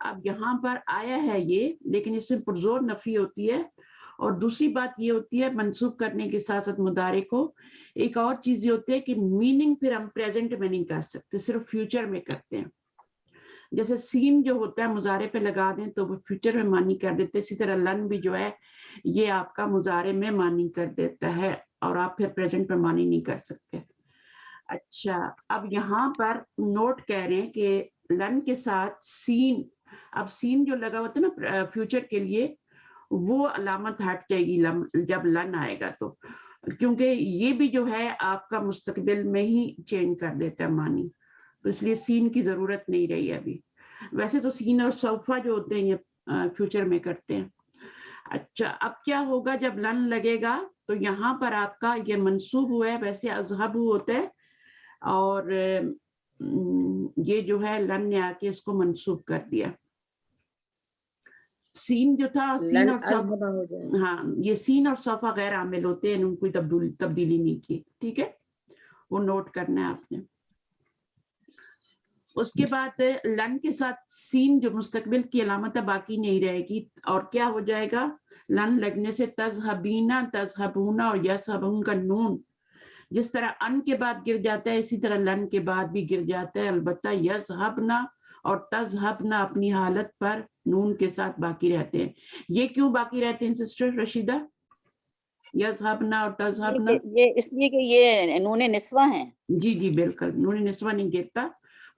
اب یہاں پر آیا ہے یہ، لیکن اس میں پرزور نفی ہوتی ہے، اور دوسری بات یہ ہوتی ہے منسوخ کرنے کے ساتھ ساتھ مضارع کو ایک اور چیز یہ ہوتی ہے کہ میننگ پھر ہم پریزنٹ میں نہیں کر سکتے، صرف فیوچر میں کرتے ہیں. جیسے سین جو ہوتا ہے مضارع پہ لگا دیں تو وہ فیوچر میں معنی کر دیتے، اسی طرح لن بھی جو ہے یہ آپ کا مضارع میں معنی کر دیتا ہے، اور آپ پھر پریزنٹ میں معنی نہیں کر سکتے. اچھا اب یہاں پر نوٹ کہہ رہے ہیں کہ لن کے ساتھ سین، اب سین جو لگا ہوتا ہے نا فیوچر کے لیے، وہ علامت ہٹ جائے گی جب لن آئے گا، تو کیونکہ یہ بھی جو ہے آپ کا مستقبل میں ہی چینج کر دیتا ہے معنی، تو اس لیے سین کی ضرورت نہیں رہی ابھی. ویسے تو سین اور سوفا جو ہوتے ہیں یہ فیوچر میں کرتے ہیں. اچھا اب کیا ہوگا جب لن لگے گا، تو یہاں پر آپ کا یہ منصوب ہوا ہے، ویسے اذهب ہوتا ہے، اور یہ جو ہے لن نے آ کے اس کو منسوب کر دیا. سین جو تھا سین لن اور صوفا، اذهب ہو جائے. ہاں یہ سین اور صوفا غیر عامل ہوتے ہیں، ان کوئی تبدیلی نہیں کی. ٹھیک ہے، وہ نوٹ کرنا ہے آپ نے. اس کے بعد لن کے ساتھ سین جو مستقبل کی علامت ہے باقی نہیں رہے گی، اور کیا ہو جائے گا لن لگنے سے تذهبینا تذهبونا اور یذهبون کا نون جس طرح ان کے بعد گر جاتا ہے، اسی طرح لن کے بعد بھی گر جاتا ہے. البتہ یذهبنا اور تذهبنا اپنی حالت پر نون کے ساتھ باقی رہتے ہیں. یہ کیوں باقی رہتے ہیں سسٹر رشیدہ، یذهبنا اور تذهبنا؟ یہ اس لیے کہ یہ نون نسوہ ہیں. جی جی بالکل، نون نسوہ نہیں گرتا،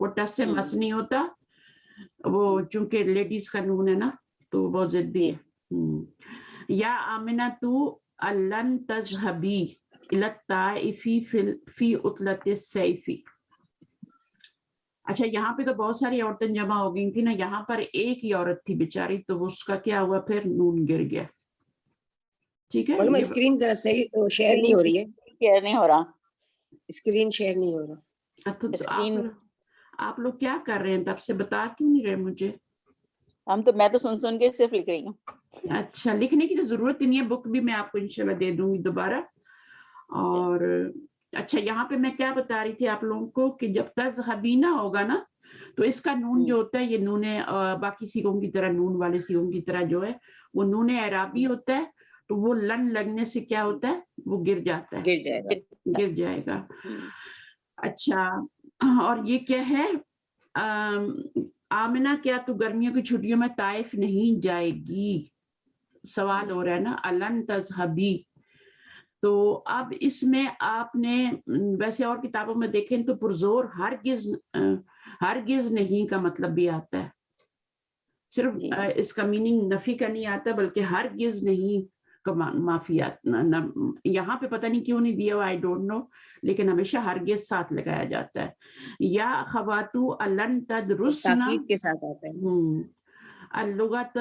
وہ ٹس سے مس نہیں ہوتا، وہ چونکہ لیڈیز کا نون ہے نا تو وہ بہت ضدی ہے. یا آمنہ تو لن تذهبی الی الطائف فی عطلۃ الصیف. اچھا یہاں پہ تو بہت ساری عورتیں جمع ہو گئی تھی نا، یہاں پر ایک ہی عورت تھی بیچاری، تو اس کا کیا ہوا پھر نون گر گیا. ٹھیک ہے، معلوم ہے اسکرین ذرا صحیح شیئر نہیں ہو رہی ہے، شیئر نہیں ہو رہا. اسکرین شیئر نہیں ہو رہا. اسکرین آپ لوگ کیا کر رہے ہیں تب سے، بتا کیوں نہیں رہے مجھے؟ میں تو سن کے صرف لکھ رہی ہوں. اچھا لکھنے کی تو ضرورت ہی نہیں ہے، بک بھی میں آپ کو انشاءاللہ دے دوں گی دوبارہ. اور اچھا یہاں پہ میں کیا بتا رہی تھی آپ لوگوں کو کہ جب تذهبینا ہوگا نا تو اس کا نون جو ہوتا ہے یہ نون باقی سیغوں کی طرح، نون والے سیغوں کی طرح جو ہے وہ نون اعرابی ہوتا ہے، تو وہ لن لگنے سے کیا ہوتا ہے وہ گر جاتا ہے، گر جائے گا. گر جائے گا. اچھا اور یہ کیا ہے آمنہ کیا تو گرمیوں کی چھٹیوں میں طائف نہیں جائے گی، سوال ہو رہا ہے نا الن تذهبی. تو اب اس میں آپ نے ویسے اور کتابوں میں دیکھیں تو پرزور ہرگز نہیں کا مطلب بھی آتا ہے، صرف اس کا میننگ نفی کا نہیں آتا بلکہ ہرگز نہیں کا معافیات. یہاں پہ پتہ نہیں کیوں نہیں دیا ہوا، آئی ڈونٹ نو، لیکن ہمیشہ ہرگز ساتھ لگایا جاتا ہے. یا خواتو الن تدرسنا تاکید کے ساتھ آتا ہے. اللغت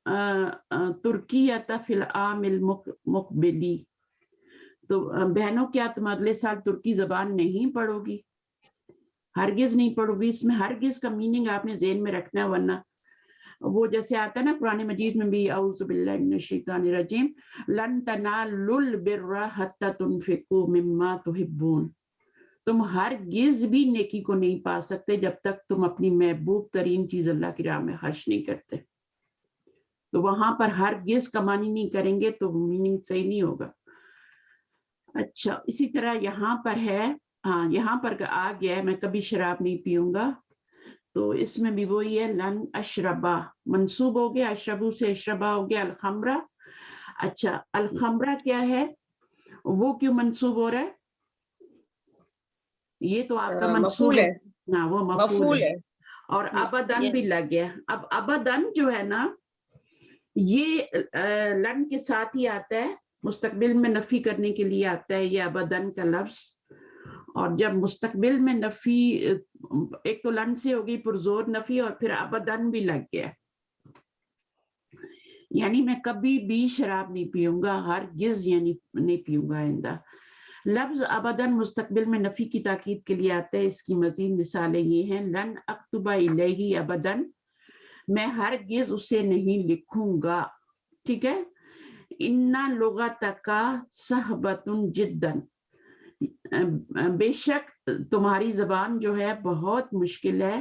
الترکیۃ فی العام المقبلی. تو بہنوں کیا تم اگلے سال ترکی زبان نہیں پڑھو گی؟ ہرگز نہیں پڑھو گی، اس میں ہرگز کا میننگ آپ نے ذہن میں رکھنا ہے، ورنہ وہ جیسے آتا ہے نا قرآن مجید میں بھی اعوذ باللہ من الشیطان الرجیم لن تنالوا البر حتی تنفقوا مما تحبون. تم ہرگز بھی نیکی کو نہیں پا سکتے جب تک تم اپنی محبوب ترین چیز اللہ کی راہ میں خرچ نہیں کرتے. تو وہاں پر ہرگز کا معنی نہیں کریں گے تو میننگ صحیح نہیں ہوگا. اچھا اسی طرح یہاں پر ہے، ہاں یہاں پر آ گیا ہے میں کبھی شراب نہیں پیوں گا، تو اس میں بھی وہی ہے لن اشربا منصوب ہو گیا، اشربو سے اشربا ہو گیا. الخمرہ، اچھا الخمرہ کیا ہے، وہ کیوں منصوب ہو رہا ہے؟ یہ تو آپ کا منصوب ہے نا، وہ مفعول ہے. اور ابدن بھی لگ گیا. اب ابدن جو ہے نا یہ لن کے ساتھ ہی آتا ہے، مستقبل میں نفی کرنے کے لیے آتا ہے یہ ابدن کا لفظ. اور جب مستقبل میں نفی، ایک تو لن سے ہوگی پرزور نفی، اور پھر ابدن بھی لگ گیا، یعنی میں کبھی بھی شراب نہیں پیوں گا، ہرگز یعنی نہیں پیوں گا آئندہ. لفظ ابدن مستقبل میں نفی کی تاکید کے لیے آتا ہے. اس کی مزید مثالیں یہ ہیں لن اکتب الیہ ابدن، میں ہرگز اسے نہیں لکھوں گا. ٹھیک ہے. اِنَّ لُغَتَکَ صَحْبَةٌ جِدًّا، بے شک تمہاری زبان جو ہے بہت مشکل ہے.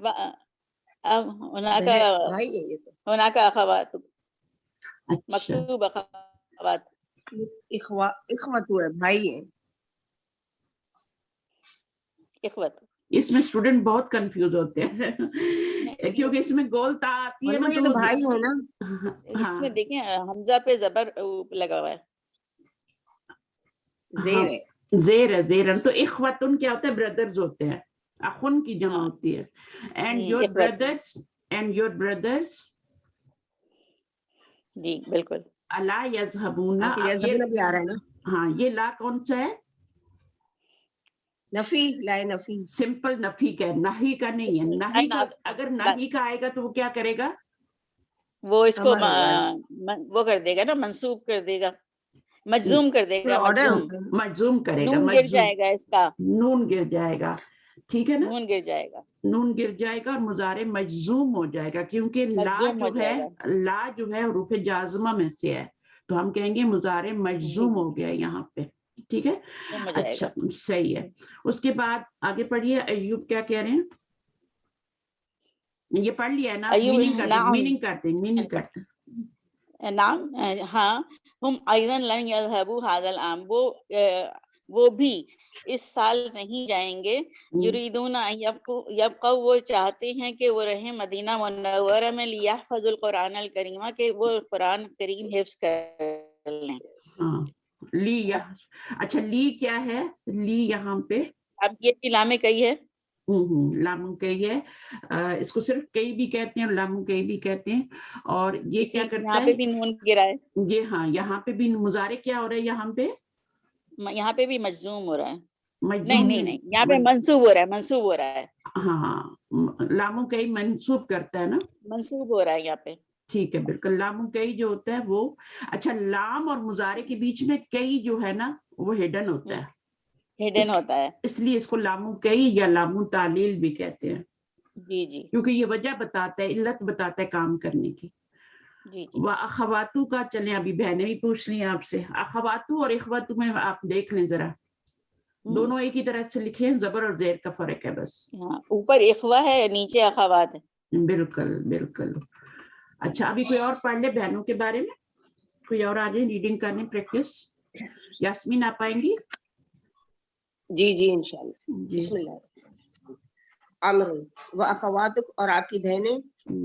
هناك بھائی ہے یہ تو هناك اخوات اچھا مکتوب اخوات اخوت ہے بھائی ہے. اخوت. اس میں اسٹوڈنٹ بہت کنفیوز ہوتے ہیں کیونکہ اس میں گول تا آتی ہے نا یہ تو تو بھائی ہے نا. اس میں دیکھیں حمزہ پہ زبر لگا ہوا ہے. زیر ہے. زیر ہے زیرن. تو اخوتن کیا ہوتا ہے؟ بردرز ہوتے ہیں. اخن کی جمع ہوتی ہے. And your brothers and your brothers. جی بالکل. الا یذهبون. یذهبون بھی آ رہا ہے نا. ہاں یہ لا کون سا ہے؟ نفی. لا نفی. سمپل نفی کا ہے، نہی کا نہیں ہے. نہی کا اگر نہی کا آئے گا تو وہ کیا کرے گا؟ وہ اس کو وہ کر دے گا نا، منسوب کر دے گا، مجزوم کر دے گا. مجزوم کرے گا. نون گر جائے گا اس کا. نون گر جائے گا. ٹھیک ہے نا. نون گر جائے گا. نون گر جائے گا اور مضارع مجزوم ہو جائے گا کیونکہ لا جو ہے حروف جازمہ میں سے ہے تو ہم کہیں گے مضارع مجزوم ہو گیا یہاں پہ. ٹھیک ہے. اچھا صحیح ہے. اس کے بعد آگے پڑھیے. ایوب کیا کہہ رہے ہیں؟ یہ پڑھ لیا ہے نا. میننگ کرتے. نعم ہاں. ہم ایضا لن یذهبوا هذا العام. وہ بھی اس سال نہیں جائیں گے. یریدون ان یبقوا. وہ چاہتے ہیں کہ وہ رہیں مدینہ منورہ میں. لیحفظوا القرآن الکریم. کہ وہ قرآن کریم حفظ کر لیں. ہاں لی. اچھا لی کیا ہے؟ لی یہاں پہ اب یہ لام کئی ہے. لام کئی ہے. اس کو صرف کئی بھی کہتے ہیں اور لام کئی بھی کہتے ہیں. اور یہ کیا کرتا ہے؟ یہاں پہ بھی نون گرا ہے. یہ ہاں یہاں پہ بھی مضارع کیا ہو رہا ہے؟ یہاں پہ بھی مجزوم ہو رہا ہے. مجزوم نہیں یہاں پہ منصوب ہو رہا ہے. ہاں لام کئی منصوب کرتا ہے نا. منصوب ہو رہا ہے یہاں پہ. ٹھیک ہے بالکل. لام کئی جو ہوتا ہے وہ اچھا لام اور مضارع کے بیچ میں کئی جو ہے نا وہ ہڈن ہوتا ہے. ہڈن ہوتا ہے. اس لیے اس کو لام کئی یا لام تعلیل بھی کہتے ہیں. جی جی. کیونکہ یہ وجہ بتاتا ہے، علت بتاتا ہے کام کرنے کی. جی وہ اخواتو کا چلیں ابھی بہنیں بھی پوچھ لی آپ سے. اخواتو اور اخواتو میں آپ دیکھ لیں ذرا، دونوں ایک ہی طرح سے لکھے ہیں. زبر اور زیر کا فرق ہے بس. اوپر اخوہ ہے، نیچے اخوات ہے. بالکل بالکل. اچھا ابھی کوئی اور پڑھ لے بہنوں کے بارے میں. کوئی اور آ جائے ریڈنگ کرنے پریکٹس. یاسمین آپ آئیں گی؟ جی جی انشاءاللہ. بسم اللہ. عمر و اخواتک. اور آپ کی بہنیں.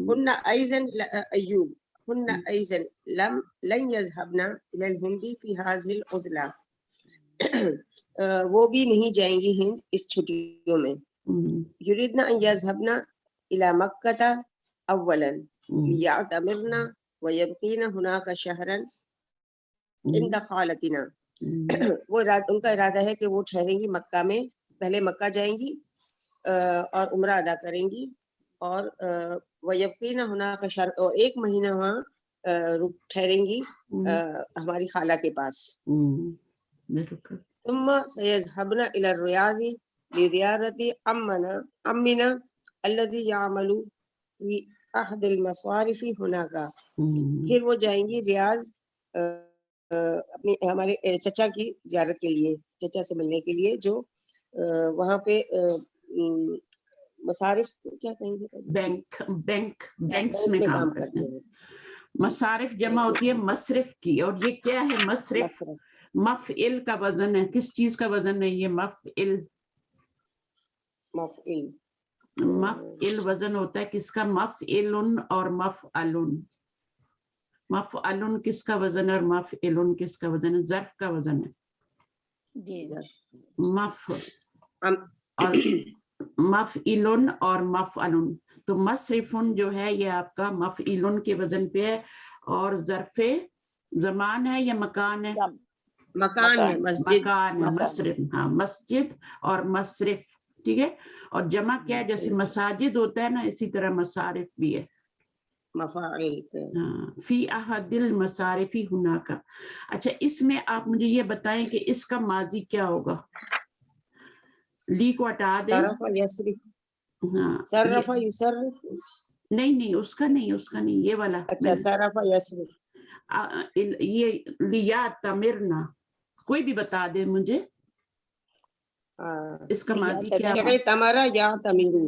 ہن ایضاً ایوب. ہن ایضاً لن یذهبن الى الہند فی هذه العطلہ. وہ بھی نہیں جائیں گی ہند اس چھٹیوں میں. یریدن ان یذهبن الى مکہ اولا لیعتمرن ویبقین هناك شہرا عند خالتنا. وہ ان کا ارادہ ہے کہ وہ ٹھہریں گی مکہ میں، پہلے مکہ جائیں گی اور عمرہ ادا کریں گی اور ویبقین هناك شہرا، اور ایک مہینہ وہاں ٹھہریں گی ہماری خالہ کے پاس. ثم سيذهبن الى الرياض لزيارة امنا الذي يعمل في احد المصارف هناك. پھر وہ جائیں گی ریاض اپنی ہمارے چچا کی زیارت کے لیے، چچا سے ملنے کے لیے جو وہاں پہ مصارف کیا کہیں گے، بینکس میں کام کرتے ہیں. مصارف جمع ہوتی ہے مصرف کی. اور یہ کیا ہے مصرف؟ مفعل کا وزن ہے. کس چیز کا وزن ہے یہ؟ مفعل. مفعل وزن ہوتا ہے کس کا؟ مفعل اور مفعلن. مفعلن کس کا وزن ہے اور مفعلن کس کا وزن ہے؟ ظرف کا وزن ہے. مفعلن اور مفعلن. تو مصرفن جو ہے یہ آپ کا مفعلن کے وزن پہ ہے. اور ظرف زمان ہے یا مکان ہے؟ مکان ہے. مکان ہے. مصرف. ہاں مسجد اور مصرف. ٹھیک ہے. اور جمع کیا ہے؟ جیسے مساجد ہوتا ہے نا اسی طرح مصارف بھی ہے. فی احد المصارف ہناک. اچھا اس میں آپ مجھے یہ بتائیں کہ اس کا ماضی کیا ہوگا؟ لی کو ہٹا دیں. صرف یصرف. نہیں اس کا نہیں، اس کا نہیں، یہ والا. اچھا صرف یصرف. یہ لیا تمرنا. کوئی بھی بتا دے مجھے اس کا ماضی کیا ہے؟ تمرا یا تمیرو.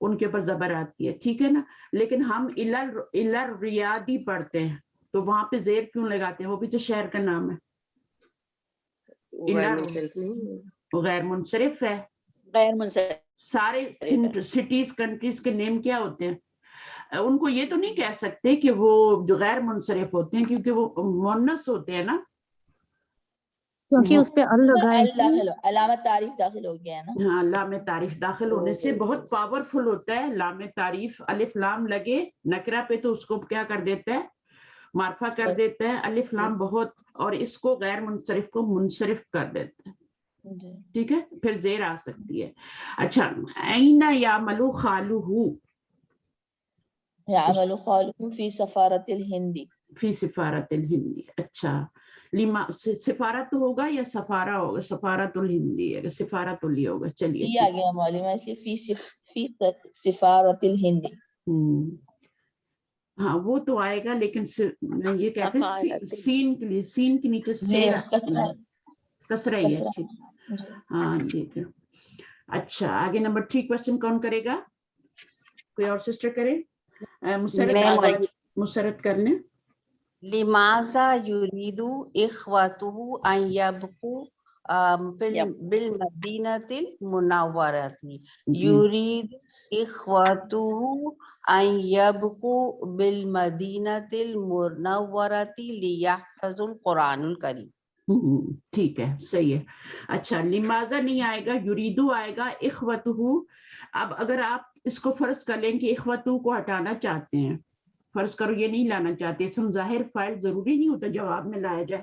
ان کے اوپر زبر آتی ہے, ٹھیک ہے نا. لیکن ہم الر ریادی پڑھتے ہیں تو وہاں پہ زیر کیوں لگاتے ہیں؟ وہ بھی تو شہر کا نام ہے. غیر منصرف ہے. غیر منصرف سارے سٹیز کنٹریز کے نیم کیا ہوتے ہیں؟ ان کو یہ تو نہیں کہہ سکتے کہ وہ جو غیر منصرف ہوتے ہیں کیونکہ وہ مؤنث ہوتے ہیں نا, کیونکہ اس پہ ال لگا ہے. علامت تعریف داخل ہو گیا ہے نا. ہاں, لام تعریف داخل ہونے سے بہت پاورفل ہوتا ہے لام تعریف. الف لام لگے نکرہ پہ تو اس کو کیا کر دیتا ہے؟ معرفہ کر دیتا ہے. الف لام بہت, اور اس کو غیر منصرف کو منصرف کر دیتا ہے. ٹھیک ہے, پھر زیر آ سکتی ہے. اچھا, این یعمل خالہ, یعمل خالہ فی سفارت الہندی. فی سفارت الہندی. اچھا, سفارت ہوگا یا سفارہ ہوگا؟ سفارت الہندی ہے, سفارت الہی ہوگا. چلیے یہ آ گیا معلوم ہے فی سفارت الہندی. ہاں وہ تو آئے گا, لیکن یہ کہتے ہیں سین کے لیے, سین کے نیچے سیر کسرہ ہی ہے. ٹھیک, ہاں ٹھیک ہے. اچھا, آگے نمبر 3 کوشچن کون کرے گا؟ کوئی اور سسٹر کرے؟ مسرت کر لیں. لماذا يريد إخوته أن يبقوا بالمدينة المنورة. يريد إخوته أن يبقوا بالمدينة المنورة ليحفظوا القرآن الكريم. ٹھیک ہے, صحیح ہے. اچھا, لماذا نہیں آئے گا, یریدو آئے گا. اخوتہ, اب اگر آپ اس کو فرض کر لیں کہ اخوتہ کو ہٹانا چاہتے ہیں, فرض کرو یہ نہیں لانا چاہتے, اسم ظاہر فاعل ضروری نہیں ہوتا جواب میں لایا جائے,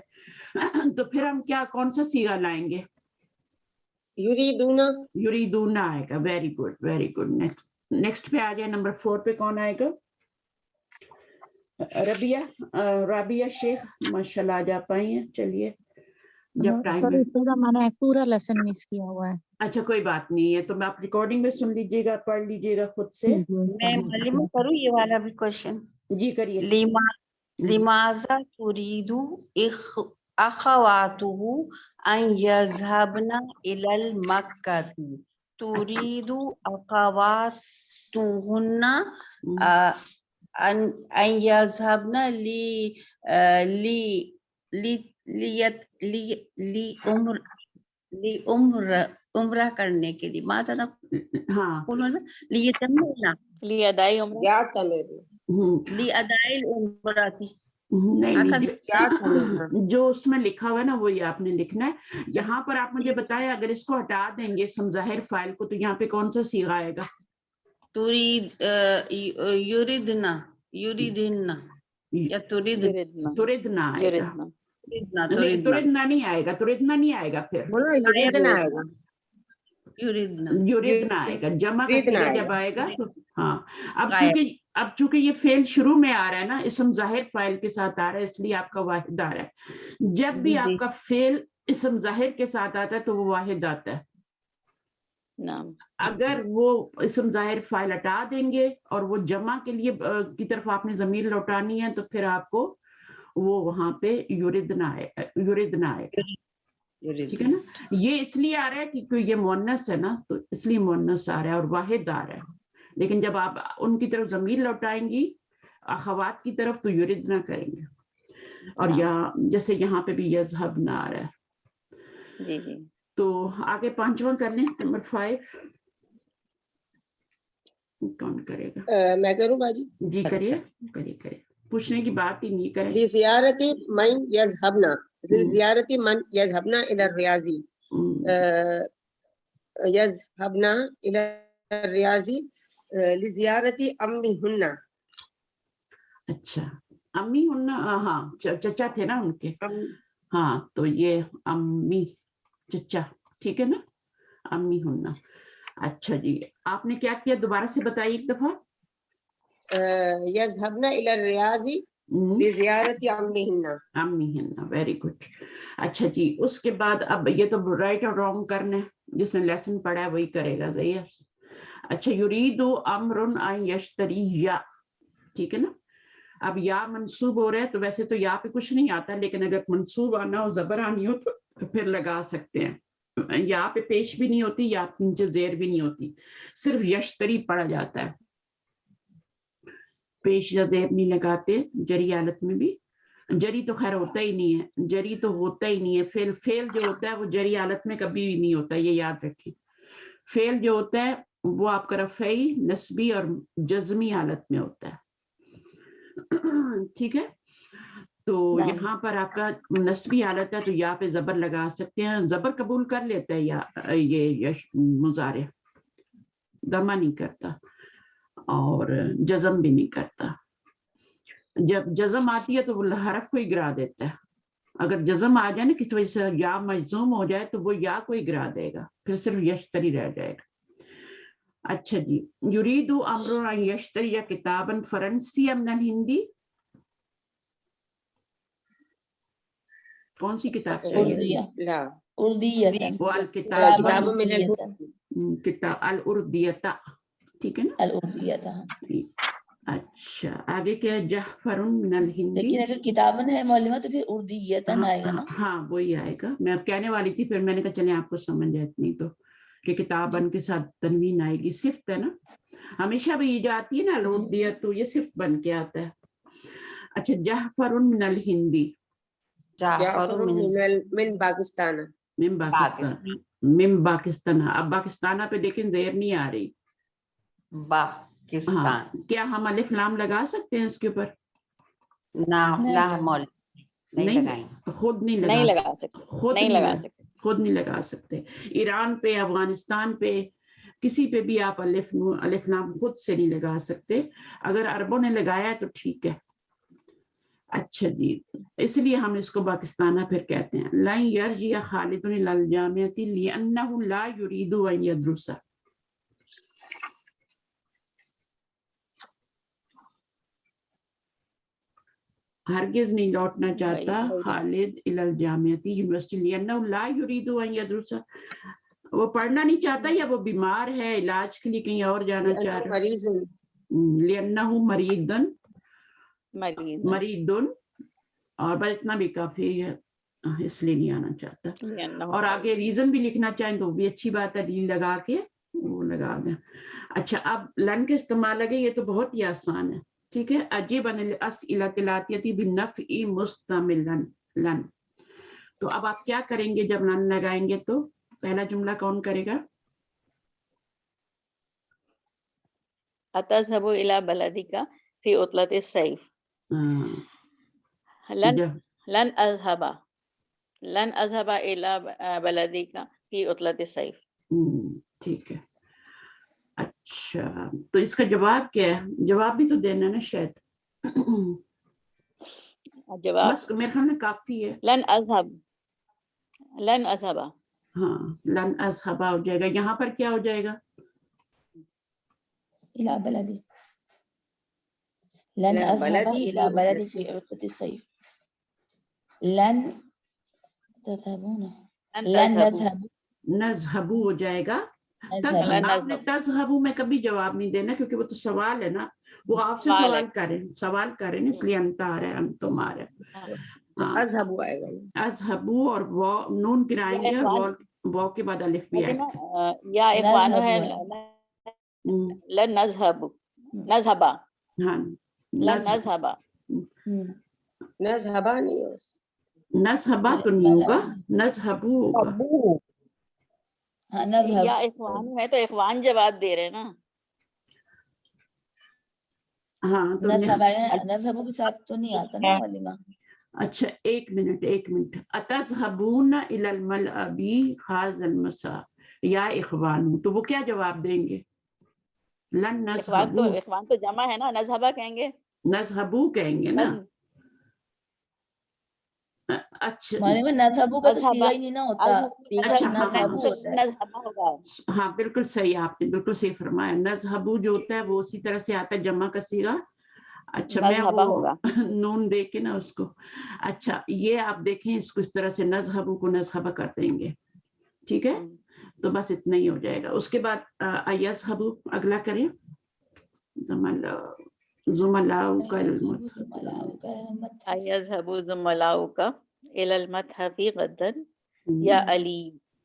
تو پھر ہم کیا کون سا صیغہ لائیں گے؟ یریدون آئے گا. Very good, very good. Next پہ آ جائے, نمبر 4 پہ کون آئے گا؟ رابعہ شیخ ماشاءاللہ آج آپ آئی ہیں. چلیے, جب ٹائم ہے. میں نے پورا لیسن مس کیا ہوا ہے. اچھا, کوئی بات نہیں ہے, تو میں آپ ریکارڈنگ میں سن لیجیے گا, پڑھ لیجیے گا خود سے. میں معلوم کروں یہ والا بھی کوشچن. جی کریے. لماذا تريد أخواته أن يذهبن إلى المكة. تريد أخواتهن أن يذهبن عمرہ کرنے کے لیے. ماذا نقول لیدائی عمرہ, لأداء العمرة. نہیں, جو اس میں لکھا ہوا ہے نا وہی آپ نے لکھنا ہے. یہاں پر آپ مجھے بتائیں, اگر اس کو ہٹا دیں گے اسم ظاہر فاعل کو, تو یہاں پہ کون سا صیغہ آئے گا؟ یریدنا یا تردنا آئے گا. تردنا نہیں آئے گا, تردنا نہیں آئے گا, پھر یریدنا آئے گا. جمع کا صیغہ جب آئے گا تو ہاں. اب چونکہ یہ فعل شروع میں آ رہا ہے نا, اسم ظاہر فاعل کے ساتھ آ رہا ہے, اس لیے آپ کا واحد آ رہا ہے. جب بھی آپ کا فعل اسم ظاہر کے ساتھ آتا ہے تو وہ واحد آتا ہے. اگر وہ اسم ظاہر فاعل ہٹا دیں گے اور وہ جمع کے لیے کی طرف آپ نے ضمیر لوٹانی ہے, تو پھر آپ کو وہ وہاں پہ یریدنا آئے گا. ٹھیک ہے نا. یہ اس لیے آ رہا ہے کیونکہ یہ مؤنث ہے نا, تو اس لیے مؤنث آ رہا ہے اور واحد آ رہا ہے. لیکن جب آپ ان کی طرف ضمیر لوٹائیں گی اخوات کی طرف, تو یریدنا کریں گے. اور جیسے یہاں پہ بھی یذهبنا آ رہا ہے. جی جی. تو آگے 5واں کر لیں, نمبر 5 کون کرے گا؟ میں کروں باجی. جی کریے. پوچھنے کی بات ہی نہیں کریں. لزیارت من یذهبنا, لزیارت من یذهبنا الى الریاضی, یذهبنا الى الریاضی لزیارت امیہن. اچھا, امی ہن, ہاں چچا تھے نا ان کے, ہاں تو یہ امی چچا, ٹھیک ہے نا, امی ہن. اچھا جی, آپ نے کیا کیا دوبارہ سے بتائیے ایک دفعہ. یذهبن الى الریاض لزیارت امیہن. Very good. اچھا جی, اس کے بعد اب یہ تو رائٹ اور رانگ کرنا ہے, جس نے لیسن پڑھا ہے وہی کرے گا. صحیح ہے. اچھا, یرید امر ان یشتری یا, ٹھیک ہے نا. اب یا منصوب ہو رہا ہے, تو ویسے تو یا پہ کچھ نہیں آتا, لیکن اگر منصوب آنا ہو, زبر آنی ہو, تو پھر لگا سکتے ہیں. یہاں پہ پیش بھی نہیں ہوتی, یا نیچے زیر بھی نہیں ہوتی, صرف یشتری پڑھا جاتا ہے, پیش یا زیر نہیں لگاتے جری حالت میں بھی. جری تو خیر ہوتا ہی نہیں ہے, جری تو ہوتا ہی نہیں ہے. فیل جو ہوتا ہے وہ جری حالت میں کبھی بھی نہیں ہوتا, یہ یاد رکھیں. فیل جو ہوتا ہے وہ آپ کا رفعی, نسبی اور جزمی حالت میں ہوتا ہے. ٹھیک ہے, تو یہاں پر آپ کا نسبی حالت ہے تو یا پہ زبر لگا سکتے ہیں. زبر قبول کر لیتا ہے یا یہ مضارع, دمہ نہیں کرتا اور جزم بھی نہیں کرتا. جب جزم آتی ہے تو وہ حرف کو ہی گرا دیتا ہے. اگر جزم آ جائے نا کسی وجہ سے یا مجزوم ہو جائے تو وہ یا کو ہی گرا دے گا, پھر صرف یشتری رہ جائے گا. اچھا جی, یریدو امر ان یشتری کتابا فرنسیا من الہندی, کون سی کتاب چاہیے؟ لا اردیتن والکتاب کتاب من اردیتن کتاب الاردیتا, ٹھیک ہے نا. الاردیتہ. اچھا آگے کیا ہے؟ جعفر من الہندی. لیکن اگر کتابن ہے معلومہ تو پھر اردیتن آئے گا نا. ہاں وہی آئے گا. میں اب کہنے والی تھی, پھر میں نے کہا چلیں آپ کو سمجھ آئے اتنی تو, کہ کتابن کے ساتھ تنوین آئے گی. صفت ہے نا, ہمیشہ بھی یہ جو آتی ہے نا الاردیت تو یہ صفت بن کے آتا ہے. اچھا, جعفر من الہندی, جعفر من پاکستان. من پاکستان, من پاکستان. اب پاکستانہ پہ دیکھیں زیر نہیں آ رہی. ہاں, کیا ہم الف لام لگا سکتے ہیں اس کے اوپر؟ نہیں, خود نہیں لگا سکتے, خود نہیں لگا سکتے. ایران پہ, افغانستان پہ, کسی پہ بھی آپ الف لام خود سے نہیں لگا سکتے. اگر عربوں نے لگایا ہے تو ٹھیک ہے. اچھا جی, اس لیے ہم اس کو پاکستانہ پھر کہتے ہیں. لن یرجع خالد الی الجامعۃ لأنہ لا یرید ان یدرس. ہرگز نہیں لوٹنا چاہتا خالد الی الجامعۃ یونیورسٹی, لأنہ لا یرید ان یدرس, وہ پڑھنا نہیں چاہتا یا وہ بیمار ہے, علاج کے لیے کہیں اور جانا چاہ رہا ہے. لأنہ مریض, اور بس اتنا بھی کافی ہے, اس لیے نہیں آنا چاہتا. اور آگے ریزن بھی لکھنا چاہیں تو بھی اچھی بات ہے, لیل لگا کے وہ لگا دیں. اچھا, اب لن کے استعمال لگے, یہ تو بہت ہی آسان ہے. ٹھیک ہے, عجیب ان الاسئلۃ الاتیۃ بالنفع مستملا لن. تو اب آپ کیا کریں گے جب لن لگائیں گے؟ تو پہلا جملہ کون کرے گا؟ اتذهب الى بلدك في عطلة الصيف. لن اذهب الى بلدك في عطلة الصيف. ٹھیک ہے. اچھا, تو اس کا جواب کیا ہے؟ جواب بھی تو دینا نا شاید. جواب بس میرے خیال میں کافی ہے. لن اذهب. ہاں, لن اذهب ہو جائے گا. یہاں پر کیا ہو جائے گا؟ الى بلدی, لن اذهب الى بلدی فی عطلة الصيف. لن تذهبون, لن نذهب, نذهب ہو جائے گا. آپ نے تذهب میں کبھی جواب نہیں دینا, کیونکہ وہ تو سوال ہے نا, وہ آپ سے سوال کریں اس لیے انت آ رہا ہے, انتم آ رہا ہے. اذهب آئے گا, اذهب اور نون گرائیں گے, اور واو کے بعد الف بھی آئے گا. یا اخوان ہے لن نذهب, نذهب, ہاں, لن نذهب. نذهب نہیں ہے, نذهب تو نہیں ہوگا, نذهب ہوگا. ہاں نذهب. یا اخوان ہے تو اخوان جواب دے رہے ہیں نا. ہاں, تو نذهب کے ساتھ تو نہیں آتا نا معلومہ. اچھا, ایک منٹ. اتذهبون الى الملعب هذا المساء یا اخوان, تو وہ کیا جواب دیں گے؟ لن نذهب. اخوان تو جمع ہے نا, نذهب کہیں گے, نذهب کہیں گے نا. اچھا, معلومہ نذهب کا تو صیغہ ہی نہیں نہ ہوتا. ہاں بالکل صحیح, آپ نے بالکل صحیح فرمایا. نذهب جو ہوتا ہے وہ اسی طرح سے آتا ہے, جمع کا صیغہ. اچھا, میں وہ نون دے کے نا اس کو, اچھا یہ آپ دیکھیں اس کو اس طرح سے, نذهب کو نذهب کر دیں گے. ٹھیک ہے, تو بس اتنا ہی ہو جائے گا. اس کے بعد یذهب اگلا کریں. زملاؤک یذهب زملاؤک الى المتحف غدا یا علی.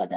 غدا.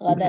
غدا.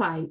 5.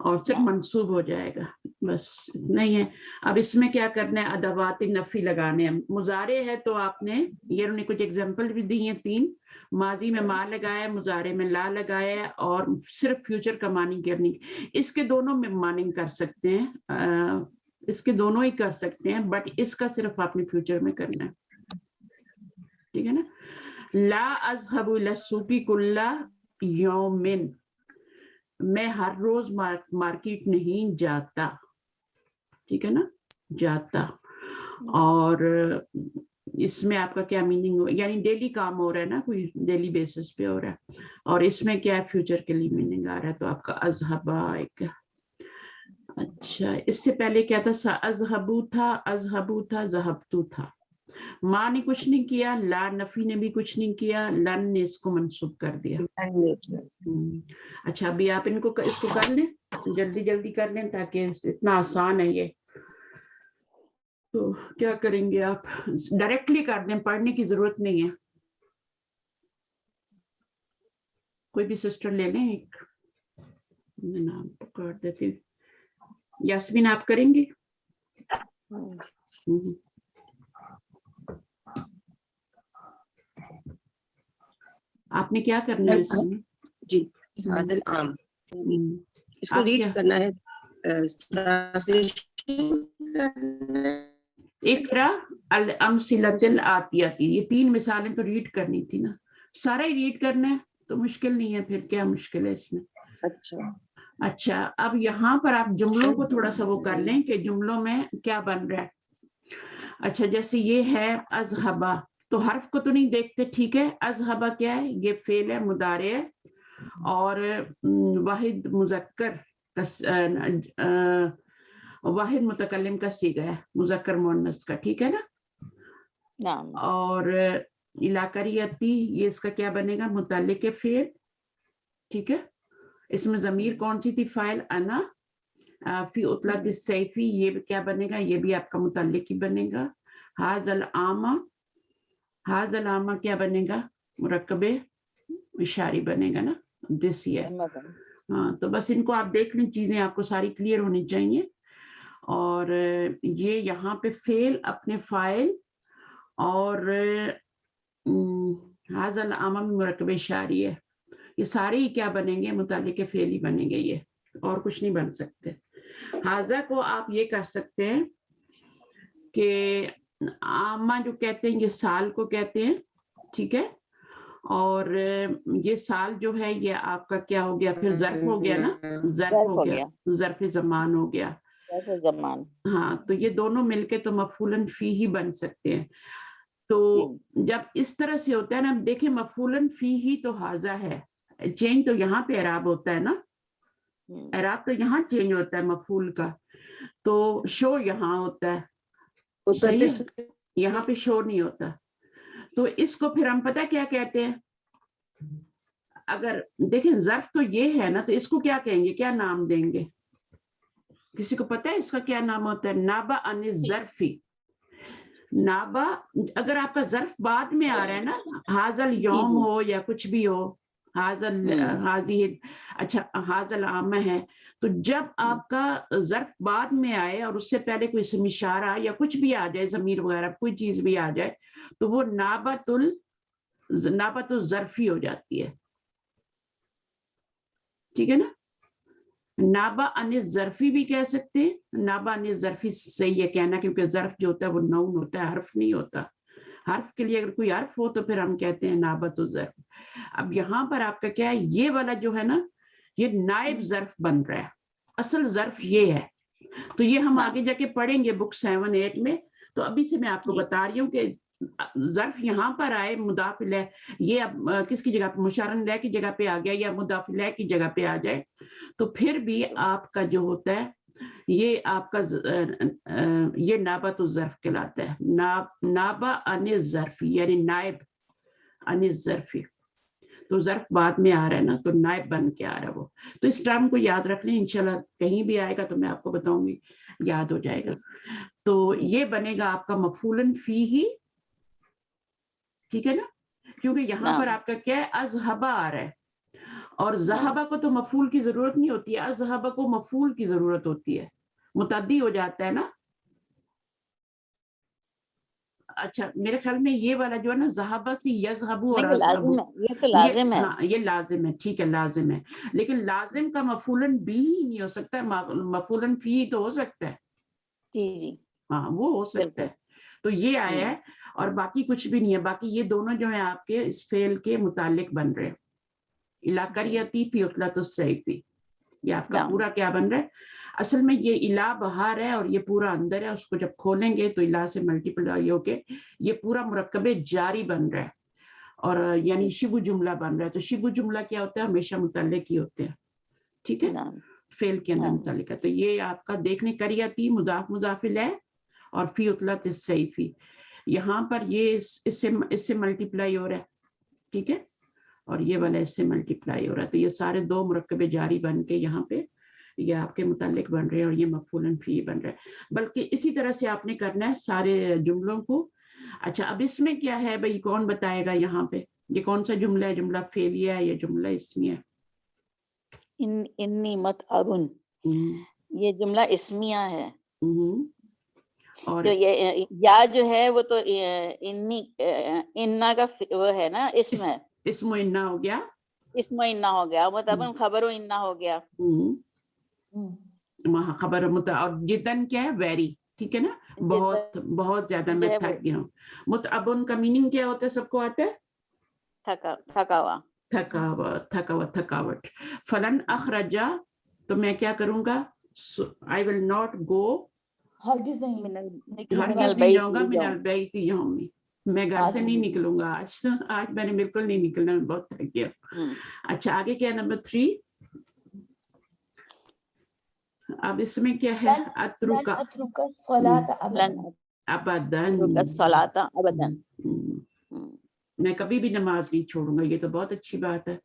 اور صرف منصوب ہو جائے گا، بس اتنا ہی ہے. اب اس میں کیا کرنا ہے، ادوات نفی لگانے ہیں. مضارع ہے تو آپ نے یہ انہوں نے کچھ ایگزامپل بھی دی ہیں 3. ماضی میں ما لگایا ہے، مضارع میں لا لگایا ہے، اور صرف فیوچر کا معنی کرنی. اس کے دونوں میں معنی کر سکتے ہیں، اس کے دونوں ہی کر سکتے ہیں، بٹ اس کا صرف آپ نے فیوچر میں کرنا ہے. ٹھیک ہے نا. لا اذهب الى السوق كل يوم، میں ہر روز مارکیٹ نہیں جاتا. ٹھیک ہے نا، جاتا. اور اس میں آپ کا کیا میننگ ہو، یعنی ڈیلی کام ہو رہا ہے نا، کوئی ڈیلی بیسس پہ ہو رہا ہے، اور اس میں کیا فیوچر کے لیے میننگ آ رہا ہے، تو آپ کا اذهبا ایک. اچھا، اس سے پہلے کیا تھا، اذهبو تھا، اذهبو تھا، ذهبتو تھا. ماں نے کچھ نہیں کیا، لا نفی نے بھی کچھ نہیں کیا، لن نے اس کو منسوب کر دیا. اچھا، ابھی آپ اس کو کر لیں، جلدی جلدی کر لیں تاکہ اتنا آسان ہے یہ. تو کیا کریں گے آپ، ڈائریکٹلی کر دیں، پڑھنے کی ضرورت نہیں ہے. کوئی بھی سسٹر لے لیں ایک، میں نام پکار دیتی ہوں. یاسمین آپ کریں گے؟ آپ نے کیا کرنا ہے اس میں؟ جی حاضر عام اس کو آپ ریڈ کیا کرنا ہے. اقرا الامثلۃ الآتیۃ، یہ 3 مثالیں تو ریڈ کرنی تھی نا، سارا ہی ریڈ کرنا ہے تو مشکل نہیں ہے، پھر کیا مشکل ہے اس میں. اچھا، اب یہاں پر آپ جملوں کو تھوڑا سا وہ کر لیں کہ جملوں میں کیا بن رہا ہے. اچھا، جیسے یہ ہے اذهبا، تو حرف کو تو نہیں دیکھتے، ٹھیک ہے. اذهبا کیا ہے، یہ فعل ہے، مضارع ہے، اور واحد مذکر واحد متکلم کا صیغہ ہے، مذکر مؤنث کا. ٹھیک ہے نا. اور علاقریتی، یہ اس کا کیا بنے گا، متعلق فعل. ٹھیک ہے. اس میں ضمیر کون سی تھی، فاعل انا. فی عطلۃ الصیف، یہ کیا بنے گا، یہ بھی آپ کا متعلق ہی بنے گا. ھذا العام، ھذا العام کیا بنے گا، مرکب اشاری بنے گا نا، دس ایئر. ہاں، تو بس ان کو آپ دیکھ لیں، چیزیں آپ کو ساری کلیئر ہونی چاہیے. اور یہ یہاں پہ فعل اپنے فاعل اور ھذا العام مرکب اشاری ہے، یہ سارے ہی کیا بنیں گے، متعلق فعل ہی بنیں گے، یہ اور کچھ نہیں بن سکتے. ھذا کو آپ یہ کر سکتے ہیں کہ عامہ جو کہتے ہیں یہ سال کو کہتے ہیں. ٹھیک ہے. اور یہ سال جو ہے یہ آپ کا کیا ہو گیا، پھر ظرف ہو گیا نا، ظرف ہو گیا، ظرف زمان ہو گیا. ہاں، تو یہ دونوں مل کے تو مفعول فی ہی بن سکتے ہیں. تو جب اس طرح سے ہوتا ہے نا، دیکھیں مفعول فی ہی تو ھذا ہے، چینج تو یہاں پہ اعراب ہوتا ہے نا، اعراب تو یہاں چینج ہوتا ہے مفعول کا، تو شو یہاں ہوتا ہے، صحیح ہے، یہاں پہ شو نہیں ہوتا. تو اس کو پھر ہم پتہ کیا کہتے ہیں، اگر دیکھیں ظرف تو یہ ہے نا، تو اس کو کیا کہیں گے، کیا نام دیں گے، کسی کو پتہ ہے اس کا کیا نام ہوتا ہے؟ نابا عن الظرفی. نابا، اگر آپ کا ظرف بعد میں آ رہا ہے نا، ھذا الیوم ہو یا کچھ بھی ہو، اچھا ھذا العام ہے، تو جب آپ کا ظرف بعد میں آئے اور اس سے پہلے کوئی اسم اشارہ یا کچھ بھی آ جائے، ضمیر وغیرہ کوئی چیز بھی آ جائے، تو وہ نابت الظرفی ہو جاتی ہے. ٹھیک ہے نا. نابا عن الظرفی بھی کہہ سکتے ہیں، نابا عن الظرفی صحیح ہے کہنا، کیونکہ ظرف جو ہوتا ہے وہ نون ہوتا ہے، حرف نہیں ہوتا. حرف کے لیے اگر کوئی حرف ہو تو پھر ہم کہتے ہیں نابت الظرف. اب یہاں پر آپ کا کیا ہے، یہ والا جو ہے نا، یہ نائب ظرف بن رہا ہے، اصل ظرف یہ ہے. تو یہ ہم آگے جا کے پڑھیں گے بک 7-8 میں. تو ابھی سے میں آپ کو بتا رہی ہوں کہ ظرف یہاں پر آئے، مضاف الیہ، یہ اب کس کی جگہ پہ، مشار الیہ کی جگہ پہ آ گیا یا مضاف الیہ کی جگہ پہ آ جائے، تو پھر بھی آپ کا جو ہوتا ہے یہ آپ کا یہ نابت الظرف کہلاتا ہے. نابا عن الظرف یعنی نائب عن الظرف، تو ظرف بعد میں آ رہا ہے نا، تو نائب بن کے آ رہا ہے وہ. تو اس ٹرم کو یاد رکھ لیں، انشاءاللہ کہیں بھی آئے گا تو میں آپ کو بتاؤں گی، یاد ہو جائے گا. تو یہ بنے گا آپ کا مفعول فی ہی. ٹھیک ہے نا، کیونکہ یہاں پر آپ کا کیا ہے، اذهبا آ رہا ہے، اور ذہبہ کو تو مفعول کی ضرورت نہیں ہوتی ہے, ذہبہ کو مفعول کی ضرورت ہوتی ہے, متعدی ہو جاتا ہے نا. اچھا میرے خیال میں یہ والا جو ہے نا ذہبہ سے یذہبو اور لازم اذہبو, ہے, یہ تو لازم ہے. ہاں یہ لازم ہے, ٹھیک ہے لازم ہے, لیکن لازم کا مفعولن بھی ہی نہیں ہو سکتا, مفعولن فی تو ہو سکتا ہے. جی جی ہاں وہ ہو سکتا ہے. تو یہ آیا ہے, اور باقی کچھ بھی نہیں ہے. باقی یہ دونوں جو ہیں آپ کے اس فعل کے متعلق بن رہے ہیں. الا قریتی فی عطلۃ الصیف, یہ آپ کا پورا کیا بن رہا ہے. اصل میں یہ الا باہر ہے اور یہ پورا اندر ہے. اس کو جب کھولیں گے تو الا سے ملٹیپلائی ہو کے یہ پورا مرکب جاری بن رہا ہے, اور یعنی شبہ جملہ بن رہا ہے. تو شبہ جملہ کیا ہوتا ہے, ہمیشہ متعلق ہی ہوتے ہیں, ٹھیک ہے, فعل کے اندر متعلق ہے. تو یہ آپ کا دیکھنے قریتی مضاف مضاف الیہ اور فی عطلۃ الصیف, یہاں پر یہ اس سے ملٹیپلائی ہو رہا ہے, ٹھیک ہے, اور یہ والا اس سے ملٹیپلائی ہو رہا ہے. تو یہ سارے دو مرکب جاری بن کے یہاں پہ یہ آپ کے متعلق بن رہے ہیں, اور یہ مفعول فی بن رہا ہے. بلکہ اسی طرح سے آپ نے کرنا ہے سارے جملوں کو. اچھا اب اس میں کیا ہے بھائی, کون بتائے گا یہاں پہ یہ کون سا جملہ ہے, جملہ فعلیہ ہے یا جملہ اسمیہ ہے؟ انی متعبن, یہ جملہ اسمیہ ہے. اور جو یہ یا جو ہے وہ تو انی انا کا وہ ہے نا, اسم ہے, اسم و انا ہو گیا, اسم انا ہو گیا, متعبن خبر و انا ہو گیا. وہاں خبر اور جدن کیا ہے, ویری, ٹھیک ہے نا, بہت بہت زیادہ, میں تھک گیا ہوں. متعبن کا میننگ کیا ہوتا ہے, سب کو آتا ہے, تھکا ہوا, تھکاوٹ. فلن اخرجا, تو میں کیا کروں گا, I will not go, ہرگز نہیں ہرگز نہیں جاؤں گا, من البیت یومی, میں گھر سے نہیں نکلوں گا آج میں نے بالکل نہیں نکلنا, میں بہت تھک گیا. اچھا آگے کیا نمبر 3, اب اس میں کیا ہے, اترکا ابدن, ابدن, میں کبھی بھی نماز نہیں چھوڑوں گا, یہ تو بہت اچھی بات ہے.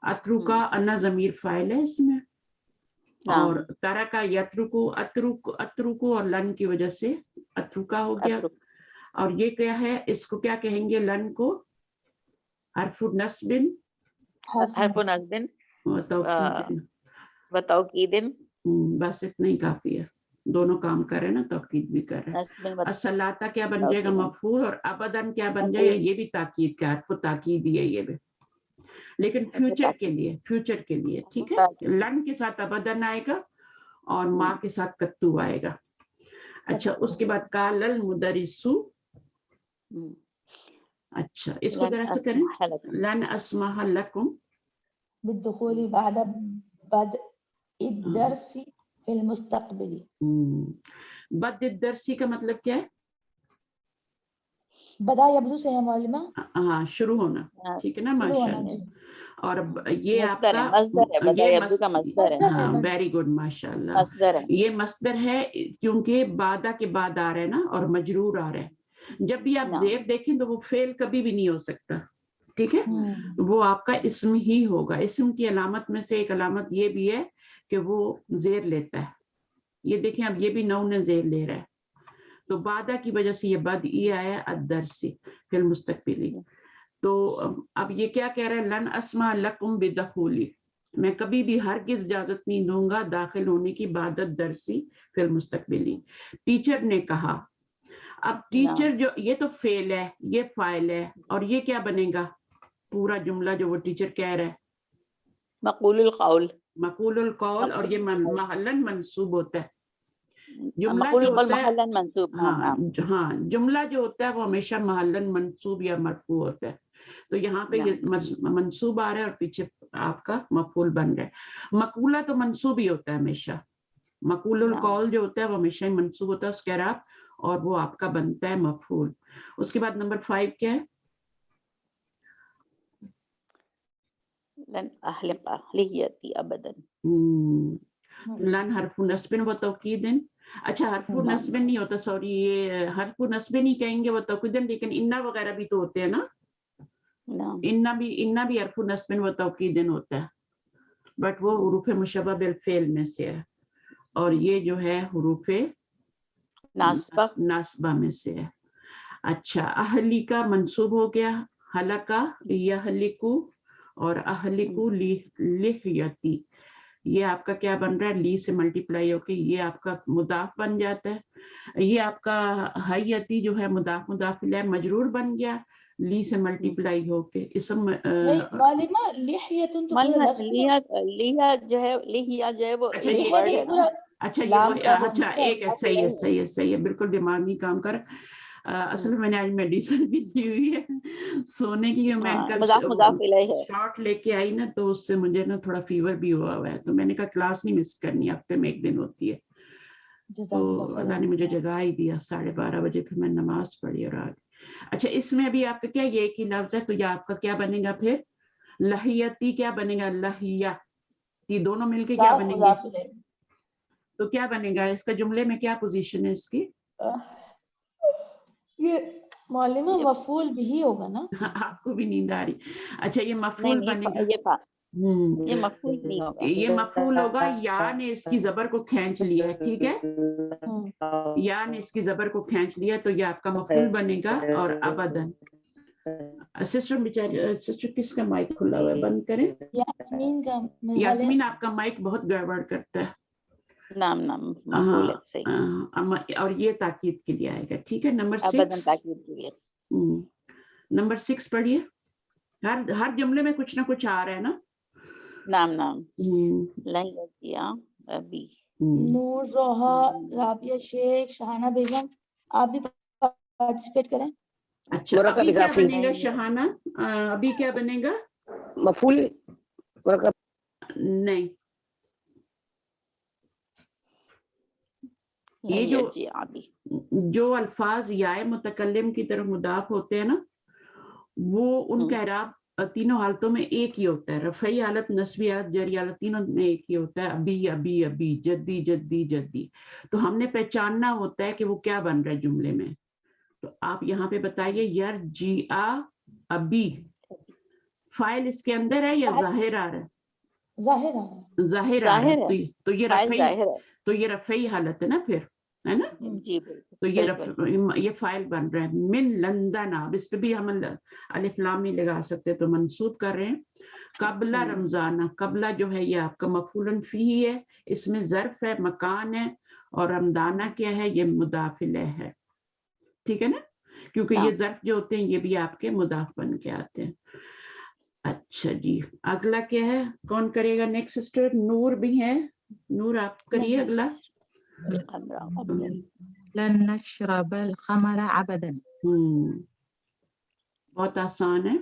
اترکا انا ضمیر فاعل ہے اس میں, اور ترکا یترکو, اترکو اور لن کی وجہ سے اترکا ہو گیا. اور یہ کیا ہے, اس کو کیا کہیں گے, لن کو حرف نصب و توکید, بس اتنا ہی کافی ہے, دونوں کام کر رہے ہیں نا, توکید بھی کر رہے ہیں. الصلاۃ کیا بن جائے گا, مفعول, اور ابداً کیا بن جائے گا, یہ بھی تاکید کا حرف تاکید ہی ہے یہ بھی, لیکن فیوچر کے لیے, ٹھیک ہے. لن کے ساتھ ابداً آئے گا اور ماں کے ساتھ کتو آئے گا. اچھا اس کے بعد قال المدرس, اچھا اس کو ذرا سے کریں, لن اسمح لکم بالدخول بعد بدء الدرس في المستقبل. بدء الدرس کا مطلب کیا ہے, بدا یبدو سے ہے معلومہ, ہاں شروع ہونا, ٹھیک ہے نا, ماشاءاللہ. اور یہ آپ کا مصدر ہے, ہاں ویری گڈ, ماشاء اللہ, یہ مصدر ہے کیونکہ بعدہ کے بعد آ رہا ہے نا, اور مجرور آ رہا ہے. جب بھی آپ زیر دیکھیں تو وہ فعل کبھی بھی نہیں ہو سکتا, ٹھیک ہے, وہ آپ کا اسم ہی ہوگا. اسم کی علامت میں سے ایک علامت یہ بھی ہے کہ وہ زیر لیتا ہے. یہ دیکھیں اب یہ بھی نون نے زیر لے رہا ہے, تو بعدہ کی وجہ سے یہ بد ای آیا الدرسی فی المستقبلی. تو اب یہ کیا کہہ رہا ہے, لن اسمع لکم بدخولی, میں کبھی بھی ہرگز اجازت نہیں دوں گا داخل ہونے کی بعد الدرسی فی المستقبلی. ٹیچر نے کہا, اب ٹیچر جو یہ تو فعل ہے, یہ فاعل ہے, اور یہ کیا بنے گا, پورا جملہ جو وہ ٹیچر کہہ رہا ہے, مقول القول, مقول القول, اور یہ محلن منصوب ہوتا ہے. جملہ مقول جو القول ہوتا ہے, محلن منصوب, ہاں جملہ جو ہوتا ہے وہ ہمیشہ محلن منصوب یا مرفوع ہوتا ہے. تو یہاں پہ یہ منصوب آ رہا ہے اور پیچھے آپ کا مفعول بن رہا ہے. مقولہ تو منصوب ہی ہوتا ہے ہمیشہ, مقول القول جو ہوتا ہے وہ ہمیشہ ہی منصوب ہوتا ہے اس کے اعراب, اور وہ آپ کا بنتا ہے مفعول. اس کے بعد نمبر 5 کیا ہے, لن احلق اہلیتی ابدا, لن حرف نصب و توکید. اچھا حرف نصب نہیں ہوتا, سوری, یہ حرف نصب نہیں کہیں گے, وہ توکید, لیکن انا وغیرہ بھی تو ہوتے ہیں نا, انا بھی حرف نصب و توکید ہوتا ہے, بٹ وہ حروف مشبہ بالفعل میں سے ہے, اور یہ جو ہے حروف ناصبہ میں سے ہے. اچھا اہلی کا منصوب ہو گیا, حلقہ یحلقو, اور اہلکو لحیتی یہ آپ کا کیا بن رہا ہے, لی سے ملٹیپلائی ہو کے یہ آپ کا مضاف بن جاتا ہے. یہ آپ کا حیتی جو ہے مضاف مضاف الیہ مجرور بن گیا لی سے ملٹیپلائی ہو کے اسم. معلومہ لحیتن تو پورا لفظ ہے. لیا جو ہے وہ اچھا ایک یہ ورڈ ہے نا. اچھا یہ لام کا وہ اچھا ایک ہے, صحیح ہے صحیح ہے صحیح ہے, بالکل دماغ نہیں کام کر. اصل میں نے آج میڈیسن بھی لی ہوئی ہے سونے کی, میں کل مضاف الیہ ہے. شارٹ لے کے آئی نا تو اس سے مجھے نا تھوڑا فیور بھی ہوا ہوا ہے, تو میں نے کہا کلاس نہیں مس کرنی, ہفتے میں ایک دن ہوتی ہے. تو اللہ نے مجھے جگا ہی دیا 12:30 بجے, پھر میں نماز پڑھی اور آ گئی. اچھا اس میں بھی آپ کا کیا یہ ایک ہی لفظ ہے, تو یہ آپ کا کیا بنے گا پھر لحیتی کیا بنے گا, لحیتی دونوں مل کے کیا بنیں گے, تو کیا بنے گا اس کا جملے میں کیا پوزیشن ہے اس کی؟ یہ معلومہ مفعول بھی ہوگا نا. آپ کو بھی نیند آ رہی. اچھا یہ مفعول بنے گا, یہ مفعول نہیں ہوگا, یہ مفعول ہوگا یا نے اس کی زبر کو کھینچ لیا ہے, ٹھیک ہے, یا نے اس کی زبر کو کھینچ لیا تو یہ آپ کا مفعول بنے گا. اور ابدن سسٹر بیچارے سسٹر کس کا مائک کھلا ہوا ہے, بند کریں. یاسمین کا, یاسمین آپ کا مائک بہت گڑبڑ کرتا ہے. نام مفعول ہے, صحیح. اور یہ تاکید کے لیے آئے گا, ٹھیک ہے. نمبر 6 تاکید کے لیے. نمبر 6 پڑھیے. ہر جملے میں کچھ نہ کچھ آ رہا ہے نا. نام لہیتیا ابی. نور, روحا, رابعہ شیخ, شہانہ بیگم, آپ بھی پارٹیسپیٹ کریں. اچھا ابھی کیا بنے گا شہانہ, ابھی کیا بنے گا مفعول نہیں, یہ جو الفاظ یائے متکلم کی طرف مضاف ہوتے ہیں نا وہ ان کا اعراب تینوں حالتوں میں ایک ہی ہوتا ہے. رفعی حالت, نصبی حالت, جری حالت, تینوں میں ایک ہی ہوتا ہے. ابی ابی ابی, جدی جدی جدی. تو ہم نے پہچاننا ہوتا ہے کہ وہ کیا بن رہا ہے جملے میں. تو آپ یہاں پہ بتائیے یرجیع ابی, فائل اس کے اندر ہے یا ظاہر آ رہا ہے؟ ظاہر آ رہا ہے. تو یہ رفعی حالت ہے نا پھر, ہے نا. تو یہ فائل بن رہا ہے. من لندن, اب اس پہ بھی ہم الف لام نہیں لگا سکتے تو منصوب کر رہے ہیں. قبل رمضان, قبلہ جو ہے یہ آپ کا مفعول فیہ ہے, اس میں ظرف ہے, مکان ہے, اور رمضانہ کیا ہے, یہ مضاف الیہ ہے, ٹھیک ہے نا, کیونکہ یہ ظرف جو ہوتے ہیں یہ بھی آپ کے مضاف بن کے آتے ہیں. اچھا جی اگلا کیا ہے, کون کرے گا نیکسٹ سسٹر؟ نور بھی ہے, نور آپ کریے اگلا. لن نشرب الخمر ابدا. بہت آسان ہے.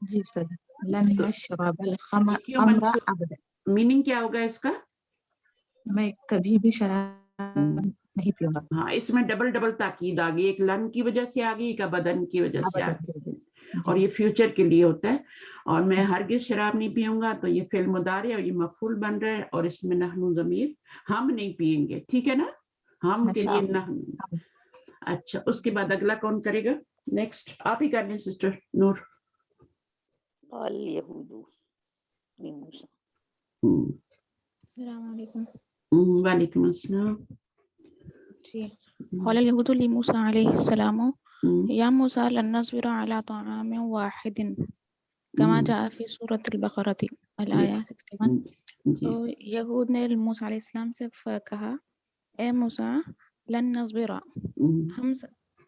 جی سر, لن نشرب الخمر ابدا. میننگ کیا ہوگا اس کا؟ میں کبھی بھی شراب نہیں پیوں گا. ہاں اس میں ڈبل تاکید آ گئی, ایک لن کی وجہ سے آ گئی, ایک ابدن کی وجہ سے آ گئی, اور یہ فیوچر کے لیے ہوتا ہے. اور میں ہرگز شراب نہیں پیوں گا, تو یہ فعل مضارع اور یہ مفعول بن رہا ہے, اور اس میں نحن ضمیر, ہم نہیں پیئیں گے, ٹھیک ہے نا, ہم کے لیے نحن. اچھا اس کے بعد اگلا کون کرے گا نیکسٹ؟ آپ ہی کر لیں سسٹر نور. السلام علیکم. وعلیکم السلام. قال اليهود لموسى عليه السلام يا موسى لن نصبر على طعام واحد كما جاء في سورة البقرة الآية 61. تو یہود نے موسیٰ علیہ السلام سے کہا اے موسیٰ لن نصبر, ہم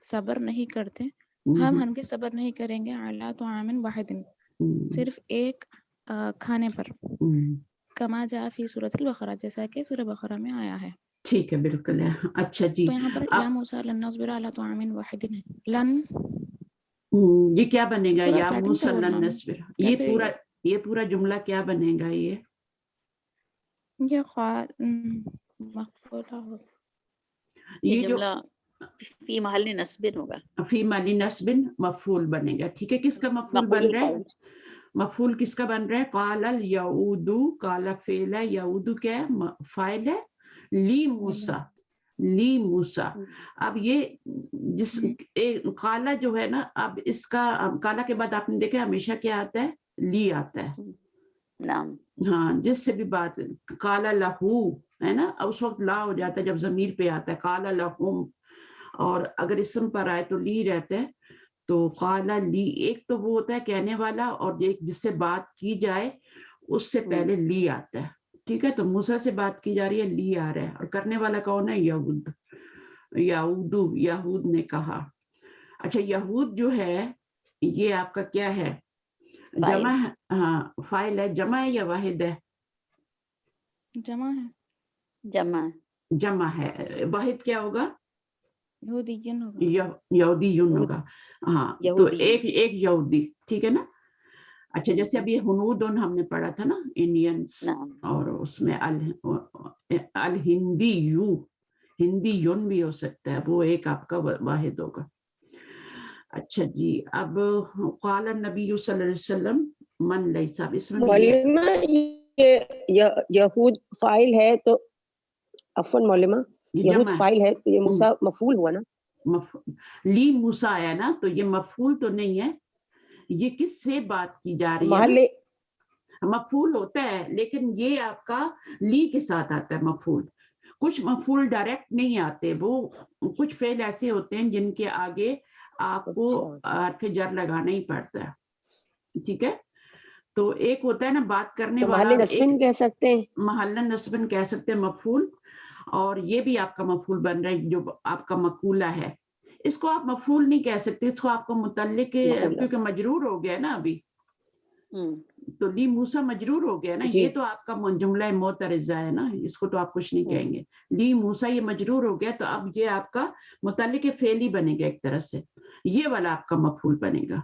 صبر نہیں کرتے, ہم ہرگز صبر نہیں کریں گے علی طعام واحد, صرف ایک کھانے پر, کما جاء فی سورۃ البقرہ, جیسا کہ سورہ بقرہ میں آیا ہے. ٹھیک ہے بالکل ہے. اچھا جی تو یہاں پر یا موسیٰ لن نصبر علی طعام واحد, لن یہ کیا بنے گا؟ پورا یا starting سے موسیٰ لن بولنا نصبر, یہ پورا جملہ کیا بنے گا؟ یہ مقبولہ ہوگا, یہ جو فی محل نصب ہوگا, فی محل نصب مفعول بنے گا. ٹھیک ہے, کس کا مفعول بن رہا ہے؟ مفعول کس کا بن رہا ہے؟ قال الیعود, قال فعل ہے, یعود کیا ہے؟ فاعل ہے, لی موسیٰ, لی موسیٰ. اب یہ جس قال جو ہے نا, اب اس کا قال کے بعد آپ نے دیکھا ہمیشہ کیا آتا ہے؟ لی آتا ہے. نام ہاں جس سے بھی بات, قال لہو ہے نا, اس وقت لا ہو جاتا ہے جب ضمیر پہ آتا ہے, قال لہم, اور اگر اسم پر آئے تو لی رہتا ہے. تو قال لی ایک تو وہ ہوتا ہے کہنے والا، اور ایک جس سے بات کی جائے اس سے پہلے لی آتا ہے. ٹھیک ہے، تو موسیٰ سے بات کی جا رہی ہے، لی آ رہا ہے، اور کرنے والا کون ہے؟ یہود. یہود نے کہا. اچھا یہود جو ہے یہ آپ کا کیا ہے؟ جمع ہے. ہاں فائل ہے. جمع ہے یا واحد ہے؟ جمع ہے. جمع ہے. واحد کیا ہوگا؟ یہودیین ہوگا. یہودیون ہوگا. ہاں تو ایک یہودی. ٹھیک ہے نا. اچھا جیسے اب یہ ہنودن ہم نے پڑھا تھا نا، انڈینس، اور اس میں الہندیو، ہندی یون بھی ہو سکتا ہے، وہ ایک آپ کا واحد ہوگا. اچھا جی، اب قال النبی صلی اللہ علیہ وسلم من لیسا، اس میں مولانا یہ یہود فائل ہے تو عفواً مولانا یہود فائل ہے تو یہ موسیٰ مفعول ہوا نا. لی موسیٰ آیا نا، تو یہ مفعول تو نہیں ہے. یہ کس سے بات کی جا رہی ہے؟ مفعول ہوتا ہے لیکن یہ آپ کا لی کے ساتھ آتا ہے مفعول. کچھ مفعول ڈائریکٹ نہیں آتے، وہ کچھ فعل ایسے ہوتے ہیں جن کے آگے آپ کو حرف جر لگانا ہی پڑتا ہے. ٹھیک ہے، تو ایک ہوتا ہے نا بات کرنے والا، محل نصبن کہہ سکتے ہیں، محل نصبن کہہ سکتے ہیں مفعول، اور یہ بھی آپ کا مفعول بن رہا ہے جو آپ کا مقولہ ہے. اس کو آپ مفعول نہیں کہہ سکتے، اس کو آپ کو متعلق، کیونکہ مجرور ہو گیا نا ابھی، تو لی موسیٰ مجرور ہو گیا نا. یہ تو آپ کا جملہ معترضہ ہے نا، اس کو تو آپ کچھ نہیں کہیں گے. لی موسیٰ یہ مجرور ہو گیا، تو اب یہ آپ کا متعلق فعل ہی بنے گا ایک طرح سے، یہ والا آپ کا مفعول بنے گا.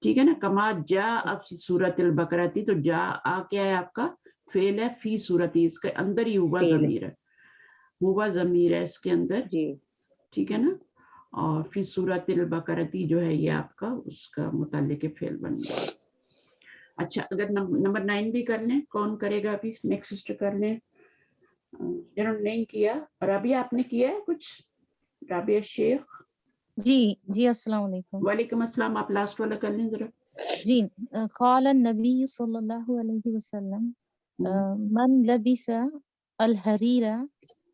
ٹھیک ہے نا. کما جا اب سورۃ البقرہ تھی، تو جا آ کیا ہے آپ کا فعل ہے، فی صورتی، اس کے اندر ہی ہوا ضمیر ہے، ہوا ضمیر ہے اس کے اندر. ٹھیک ہے نا. اور فی صورت البقرہ جو ہے یہ آپ کا اس کا متعلق فعل بن گیا. اچھا اگر نمبر 9 بھی کر لیں، کون کرے گا ابھی؟ نیکسٹ کر لیں جنہوں نے نہیں کیا. رابعہ آپ نے کیا ہے کچھ؟ رابعہ شیخ. جی السلام علیکم. وعلیکم السلام. آپ لاسٹ والا کر لیں ذرا. جی قال النبی صلی اللہ علیہ وسلم من لبس الحریر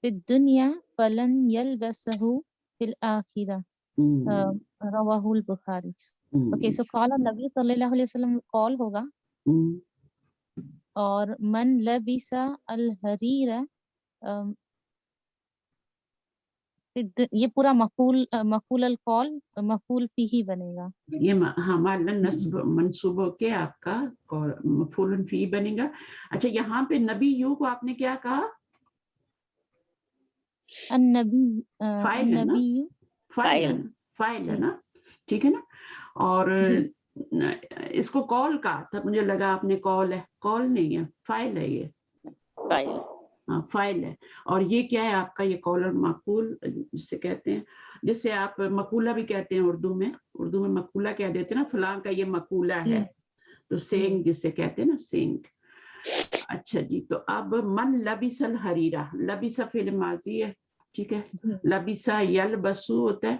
فی الدنیا فلن یلبسہ فی الآخرہ، رواہ البخاری. اوکے سو قال النبی صلی اللہ علیہ وسلم قول ہوگا، اور من لبس الحریر یہ پورا مقول القول مفعول فی ہی بنے گا. یہ ہمارا نصب منصوب ہو کے آپ کا مفعول فی بنے گا. اچھا یہاں پہ نبی یو کو آپ نے کیا کہا؟ النبی فائل ہے نا. ٹھیک ہے نا. اور اس کو کال کہا تھا، مجھے لگا آپ نے کال ہے، کال نہیں ہے، فائل ہے. یہ فائل ہے. اور یہ کیا ہے آپ کا؟ یہ قول المعقول جسے کہتے ہیں، جسے آپ مقولہ بھی کہتے ہیں اردو میں مقولہ کہہ دیتے ہیں نا، فلاں کا یہ مقولہ ہے، تو سینگ جسے کہتے ہیں نا، سینگ. اچھا جی، تو اب من لبس الحریرہ، لبس فعل ماضی ہے. ٹھیک ہے. لبسا یلبسو ہوتا ہے.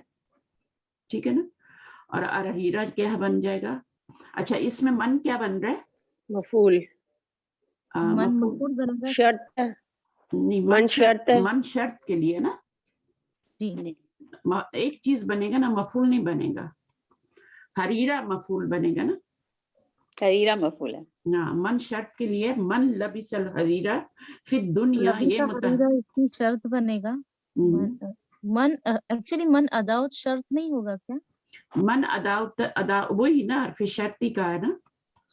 ٹھیک ہے نا. اور الحریرہ کیا بن جائے گا؟ اچھا اس میں من کیا بن رہا ہے؟ مفعول. مفعول بنے گا. شرط نہیں، من شرط کے لیے نا. جی ایک چیز بنے گا نا، مفعول نہیں بنے گا. حریرہ مفعول بنے گا نا. حریرہ مفعول ہے. ہاں من شرط کے لیے. من لبس الحریرہ فی الدنیا، یہ اس کی شرط بنے گا. من ایکچولی من اداؤت شرط نہیں ہوگا کیا؟ من ادا وہی نا، حرف شرطی کا ہے نا.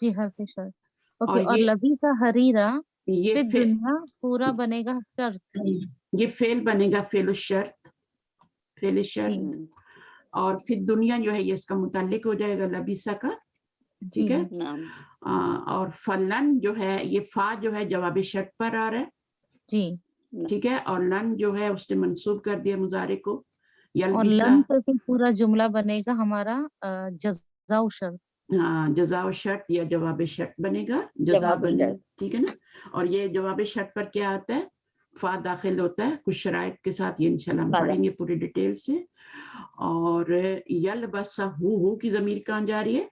جی حرف شرط. اوکے. اور لبیسا حریرہ یہ دنیا پورا بنے گا شرط. یہ فعل بنے گا، فعل الشرط، فعل شرط. اور پھر دنیا جو ہے یہ اس کا متعلق ہو جائے گا لبیسا کا. ٹھیک ہے. اور فلن جو ہے یہ فا جو ہے جواب شرط پر آ رہا ہے. جی ٹھیک ہے. اور لن جو ہے اس نے منصوب کر دیا مضارع کو. اور لن سے پورا جملہ بنے گا ہمارا جزاء شرط. ہاں جزاء شرط یا جواب شرط بنے گا. جزا بنے. ٹھیک ہے نا. اور یہ جواب شرط پر کیا آتا ہے؟ فا داخل ہوتا ہے کچھ شرائط کے ساتھ. یہ انشاءاللہ ہم پڑھیں گے پوری ڈیٹیل سے. اور یلبسہ ہو کی ضمیر کہاں جا رہی ہے؟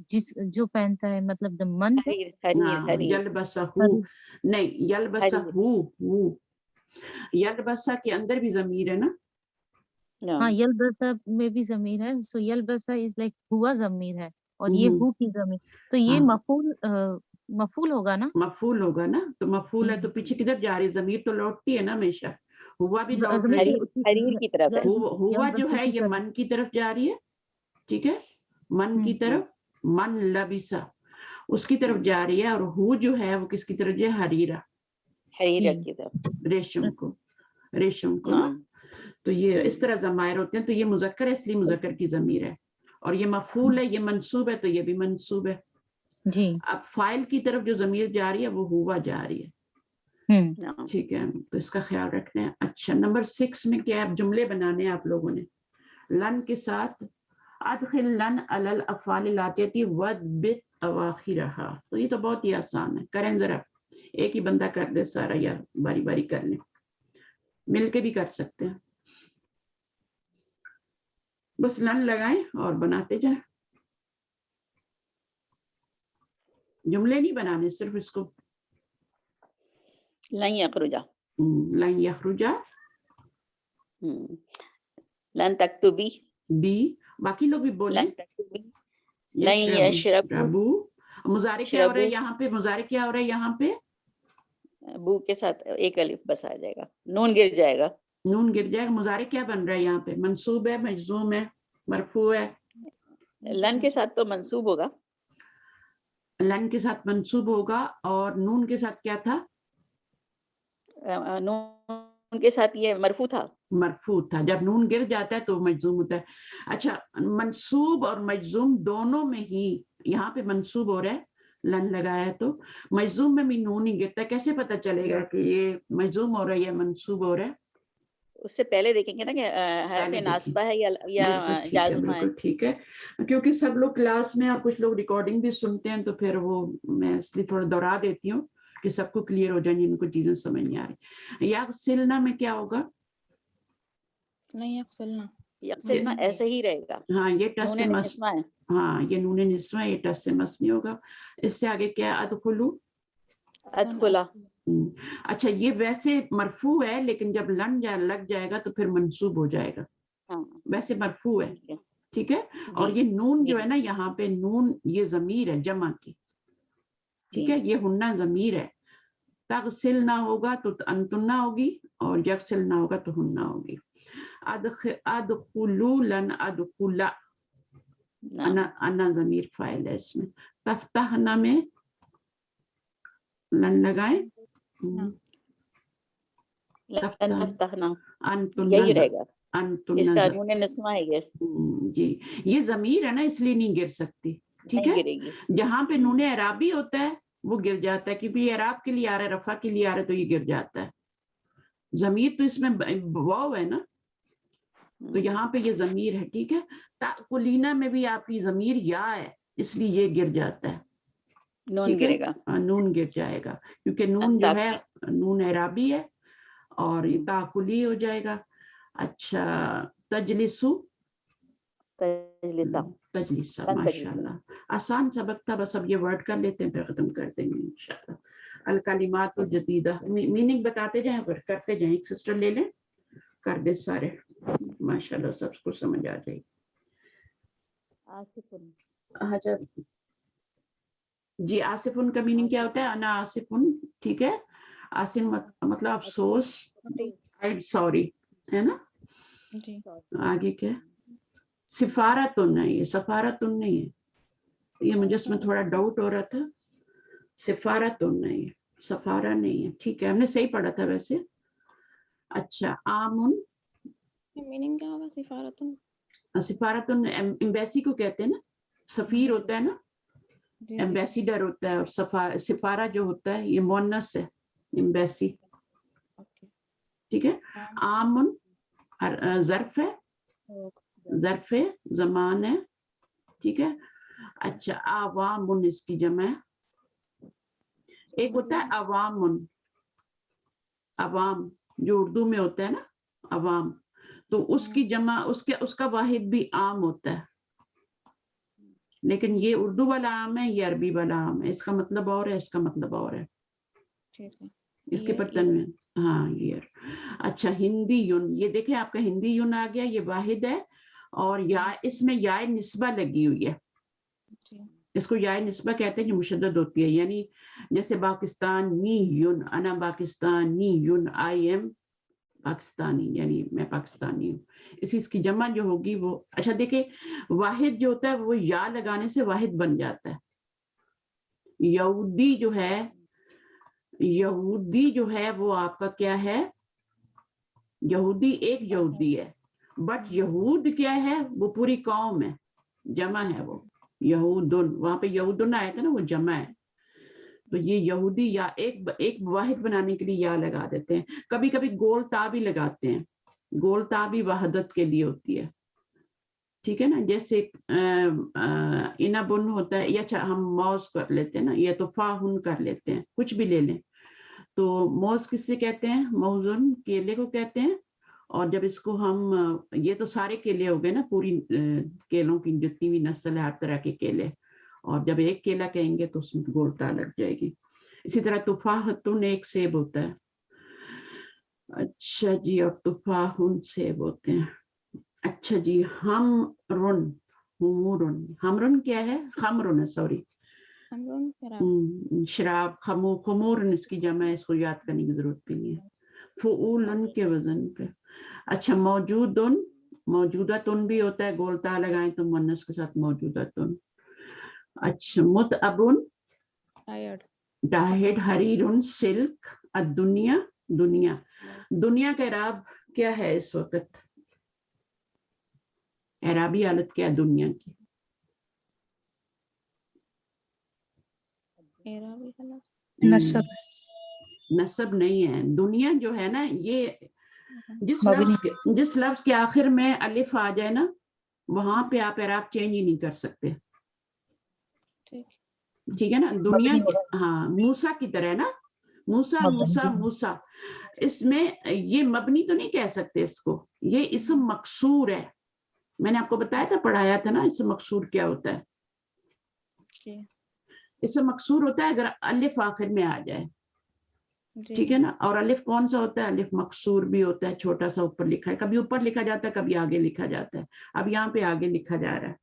جس جو پہنتا ہے، مطلب من پہ. یلبسہ ہو نہیں، یلبسہ ہو. یلبسہ کے اندر بھی ضمیر ہے نا. ہاں یلبسا میں بھی ضمیر ہے، سو یلبسا از لائک ہوا ضمیر ہے اور یہ ہو کی ضمیر، تو یہ مفعول ہوگا نا؟ مفعول ہوگا نا، تو مفعول ہے تو پیچھے کدھر جا رہی ہے؟ ضمیر تو لوٹتی ہے نا ہمیشہ، ہوا بھی لوٹ رہی ہے، حریر کی طرف ہے. ہوا جو ہے یہ من کی طرف جا رہی ہے، ٹھیک ہے، من کی طرف، من لبسا اس کی طرف جا رہی ہے، اور ہو جو ہے وہ کس کی طرف جائے؟ حریرہ، حریر کی طرف، ریشم کو نا۔ تو یہ اس طرح ضمائر ہوتے ہیں، تو یہ مذکر ہے اس لیے مذکر کی ضمیر ہے، اور یہ مفعول ہے، یہ منصوب ہے تو یہ بھی منصوب ہے۔ جی اب فائل کی طرف جو ضمیر جا رہی ہے وہ ہوا جا رہی ہے، ٹھیک ہے، تو اس کا خیال رکھنا ہے۔ اچھا نمبر 6 میں کیا ہے؟ جملے بنانے ہیں آپ لوگوں نے لن کے ساتھ، ادخل لن علی الافعال الاتیہ وثبت اواخرها، تو یہ تو بہت ہی آسان ہے، کریں ذرا، ایک ہی بندہ کر دے سارا یا باری باری کر لیں، مل کے بھی کر سکتے ہیں، بس لن لگائیں اور بناتے جائیں، جملے نہیں بنانے، صرف اس کو لن یخرجا، لن یخرجا، لن تکتبی، بی، باقی لوگ بھی بولیں، لن تکتبی، لن یشربو، مضارع کیا ہو رہا ہے یہاں پہ؟ مضارع کیا ہو رہا ہے یہاں پہ؟ بو کے ساتھ ایک الف بس آ جائے گا، نون گر جائے گا، نون گر جائے گا۔ مضارع کیا بن رہا ہے یہاں پہ؟ منصوب ہے، مجزوم ہے، مرفوع ہے؟ لن کے ساتھ تو منصوب ہوگا، لن کے ساتھ منصوب ہوگا، اور نون کے ساتھ کیا تھا؟ نون کے ساتھ یہ مرفوع تھا، مرفوع تھا، جب نون گر جاتا ہے تو مجزوم ہوتا ہے۔ اچھا منصوب اور مجزوم دونوں میں ہی، یہاں پہ منصوب ہو رہا ہے لن لگایا ہے، تو مجزوم میں بھی نون ہی گرتا ہے، کیسے پتہ چلے گا کہ یہ مجزوم ہو رہا ہے یا منصوب ہو رہا ہے؟ اس سے پہلے دیکھیں گے نا کہ حرف ناصبہ ہے یا جازمہ ہے۔ بالکل ٹھیک ہے، کیونکہ سب لوگ کلاس میں اور کچھ لوگ ریکارڈنگ بھی سنتے ہیں، تو پھر وہ میں اس لیے تھوڑا دوہرا دیتی ہوں کہ سب کو کلیئر ہو جائیں، جن کو چیزیں سمجھ نہیں آ رہی۔ یا سلنا میں کیا ہوگا؟ نہیں یغسلنا، یغسلنا ایسے ہی رہے گا، ہاں یہ ٹس سے نون مس، نسوہ ہے، ہاں یہ نون نسوہ، یہ ٹس سے مس نہیں ہوگا۔ اس سے آگے کیا ہے؟ ادخلو، ادخلا، اچھا یہ ویسے مرفوع ہے، لیکن جب لن لگ جائے گا تو پھر منصوب ہو جائے گا، ہاں ویسے مرفوع ہے، ٹھیک ہے، ٹھیک ہے، اور جی یہ نون جی جو ہے نا یہاں پہ، نون یہ ضمیر ہے جمع کی، ٹھیک ہے، یہ ہننا ضمیر ہے، تغسل نہ ہوگا تو انتنا ہوگی، اور یغسل نہ ہوگا تو ہننا ہوگی۔ ادخلو لن ادخلا، انا ضمیر فاعل ہے اس میں۔ تفتحنا میں لن لگائیں، لن تفتحنا، انتن، یہی رہے گا، انتن، اس کا نون نسوہ ہے یہ، جی یہ ضمیر ہے نا اس لیے نہیں گر سکتی، ٹھیک نہیں ہے، گرے گی، جہاں پہ نون اعرابی ہوتا ہے وہ گر جاتا ہے، کیونکہ یہ اعراب کے لیے آ رہا ہے، رفع کے لیے آ رہا ہے، تو یہ گر جاتا ہے۔ ضمیر تو اس میں واو ہے نا، تو یہاں پہ یہ ضمیر ہے، ٹھیک ہے۔ تأکلینا میں بھی آپ کی ضمیر یا ہے، اس لیے یہ گر جاتا ہے، نون ٹھیک ہے، گرے گا، نون گر جائے گا، کیونکہ نون جو ہے نون اعرابی ہے، اور یہ تاکلی ہو جائے گا۔ اچھا تجلسو، تجلسہ، تجلسہ، لن ماشاء تجلسہ، اللہ آسان سبق تھا، بس اب یہ ورڈ کر لیتے ہیں پھر ختم کر دیں گے انشاءاللہ۔ الکلمات الجدیدہ، میننگ بتاتے جائیں پھر کرتے جائیں، ایک سسٹر لے لیں کر دے سارے، ماشاءاللہ سب کو سمجھ آ جائے گی۔ آصفن، جی آصفن کا میننگ کیا ہوتا ہے؟ انا آصفن، ٹھیک ہے، آصف مطلب افسوس، سوری ہے نا۔ جی آگے کیا؟ سفارتن ہے، یہ سفارتن نہیں ہے، یہ مجھے اس میں تھوڑا ڈاؤٹ ہو رہا تھا، سفارتن نہیں ہے، سفارہ نہیں ہے، ٹھیک ہے، ہم نے صحیح پڑھا تھا ویسے۔ اچھا آمن، میننگ کیا ہوگا سفارتن؟ سفارتن ایمبیسی کو کہتے ہیں نا، سفیر ہوتا ہے نا، جی ایمبیسیڈر ہوتا ہے، اور سفارہ جو ہوتا ہے یہ مؤنث ہے، ایمبیسی، ٹھیک ہے۔ آمن ظرف ہے، ظرف زمان ہے، ٹھیک ہے۔ اچھا عوام اس کی جمع ہے، ایک ہوتا ہے عوام، عوام جو اردو میں ہوتا ہے نا عوام، تو اس کی جمع اس کا واحد بھی عام ہوتا ہے، لیکن یہ اردو والا عام ہے، یہ عربی والا عام ہے، اس کا مطلب اور ہے، اس کا مطلب اور ہے، ٹھیک ہے۔ اس کے پر تنوین, ہاں year. اچھا ہندی یون, یہ دیکھیں آپ کا ہندی یون آ گیا, یہ واحد ہے اور یا اس میں یا نسبہ لگی ہوئی ہے, اس کو یا نسبہ کہتے ہیں جو مشدد ہوتی ہے, یعنی جیسے پاکستانی یون, انا پاکستانی یون, آئی ایم پاکستانی, یعنی میں پاکستانی ہوں. اس کی جمع جو ہوگی وہ, اچھا دیکھیں واحد جو ہوتا ہے وہ یا لگانے سے واحد بن جاتا ہے. یہودی جو ہے, یہودی جو ہے وہ آپ کا کیا ہے, یہودی ایک یہودی ہے, بٹ یہود کیا ہے, وہ پوری قوم ہے, جمع ہے وہ یہودن, وہاں پہ یہودن آیا تھا نا, وہ جمع ہے. تو یہ یہودی یا ایک واحد بنانے کے لیے یا لگا دیتے ہیں. کبھی کبھی گول تا بھی لگاتے ہیں, گول تا بھی وحدت کے لیے ہوتی ہے, ٹھیک ہے نا. جیسے انبن ہوتا ہے, یا ہم موز کر لیتے ہیں نا, یا تو فاہن کر لیتے ہیں, کچھ بھی لے لیں. تو موز کس سے کہتے ہیں, موزن کیلے کو کہتے ہیں. اور جب اس کو ہم, یہ تو سارے کیلے ہو گئے نا, پوری کیلوں کی جتنی بھی نسل ہے ہر طرح کے کیلے, اور جب ایک کیلا کہیں گے تو اس میں گولتا لگ جائے گی. اسی طرح تفاحتن ایک سیب ہوتا ہے. اچھا جی, اور تفاحن سیب ہوتے ہیں. اچھا جی, ہمرن, ہمرن کیا ہے, خمرن ہے, سوری, شراب, خمورن اس کی جمع ہے, اس کو یاد کرنے کی ضرورت بھی نہیں ہے. فعولن کے وزن پہ. اچھا موجودن, موجودہ تن بھی ہوتا ہے, گولتا لگائیں تو مؤنث کے ساتھ موجودہ تن. اچھا متعبن, ڈاہڈ, حریرن سلک, الدنیا, دنیا. دنیا کا اعراب کیا ہے اس وقت, اعرابی حالت کیا ہے دنیا کی, نصب نصب نہیں ہے. دنیا جو ہے نا, یہ جس لفظ کے آخر میں الف آ جائے نا, وہاں پہ آپ اعراب چینج ہی نہیں کر سکتے, ٹھیک ہے نا. دنیا ہاں موسیٰ کی طرح نا, موسیٰ, موسیٰ, موسیٰ, اس میں یہ مبنی تو نہیں کہہ سکتے اس کو, یہ اسم مکسور ہے. میں نے آپ کو بتایا تھا, پڑھایا تھا نا, اسم مکسور کیا ہوتا ہے. اسم مکسور ہوتا ہے اگر الف آخر میں آ جائے, ٹھیک ہے نا. اور الف کون سا ہوتا ہے, الف مکسور بھی ہوتا ہے, چھوٹا سا اوپر لکھا ہے, کبھی اوپر لکھا جاتا ہے, کبھی آگے لکھا جاتا ہے. اب یہاں پہ آگے لکھا جا رہا ہے,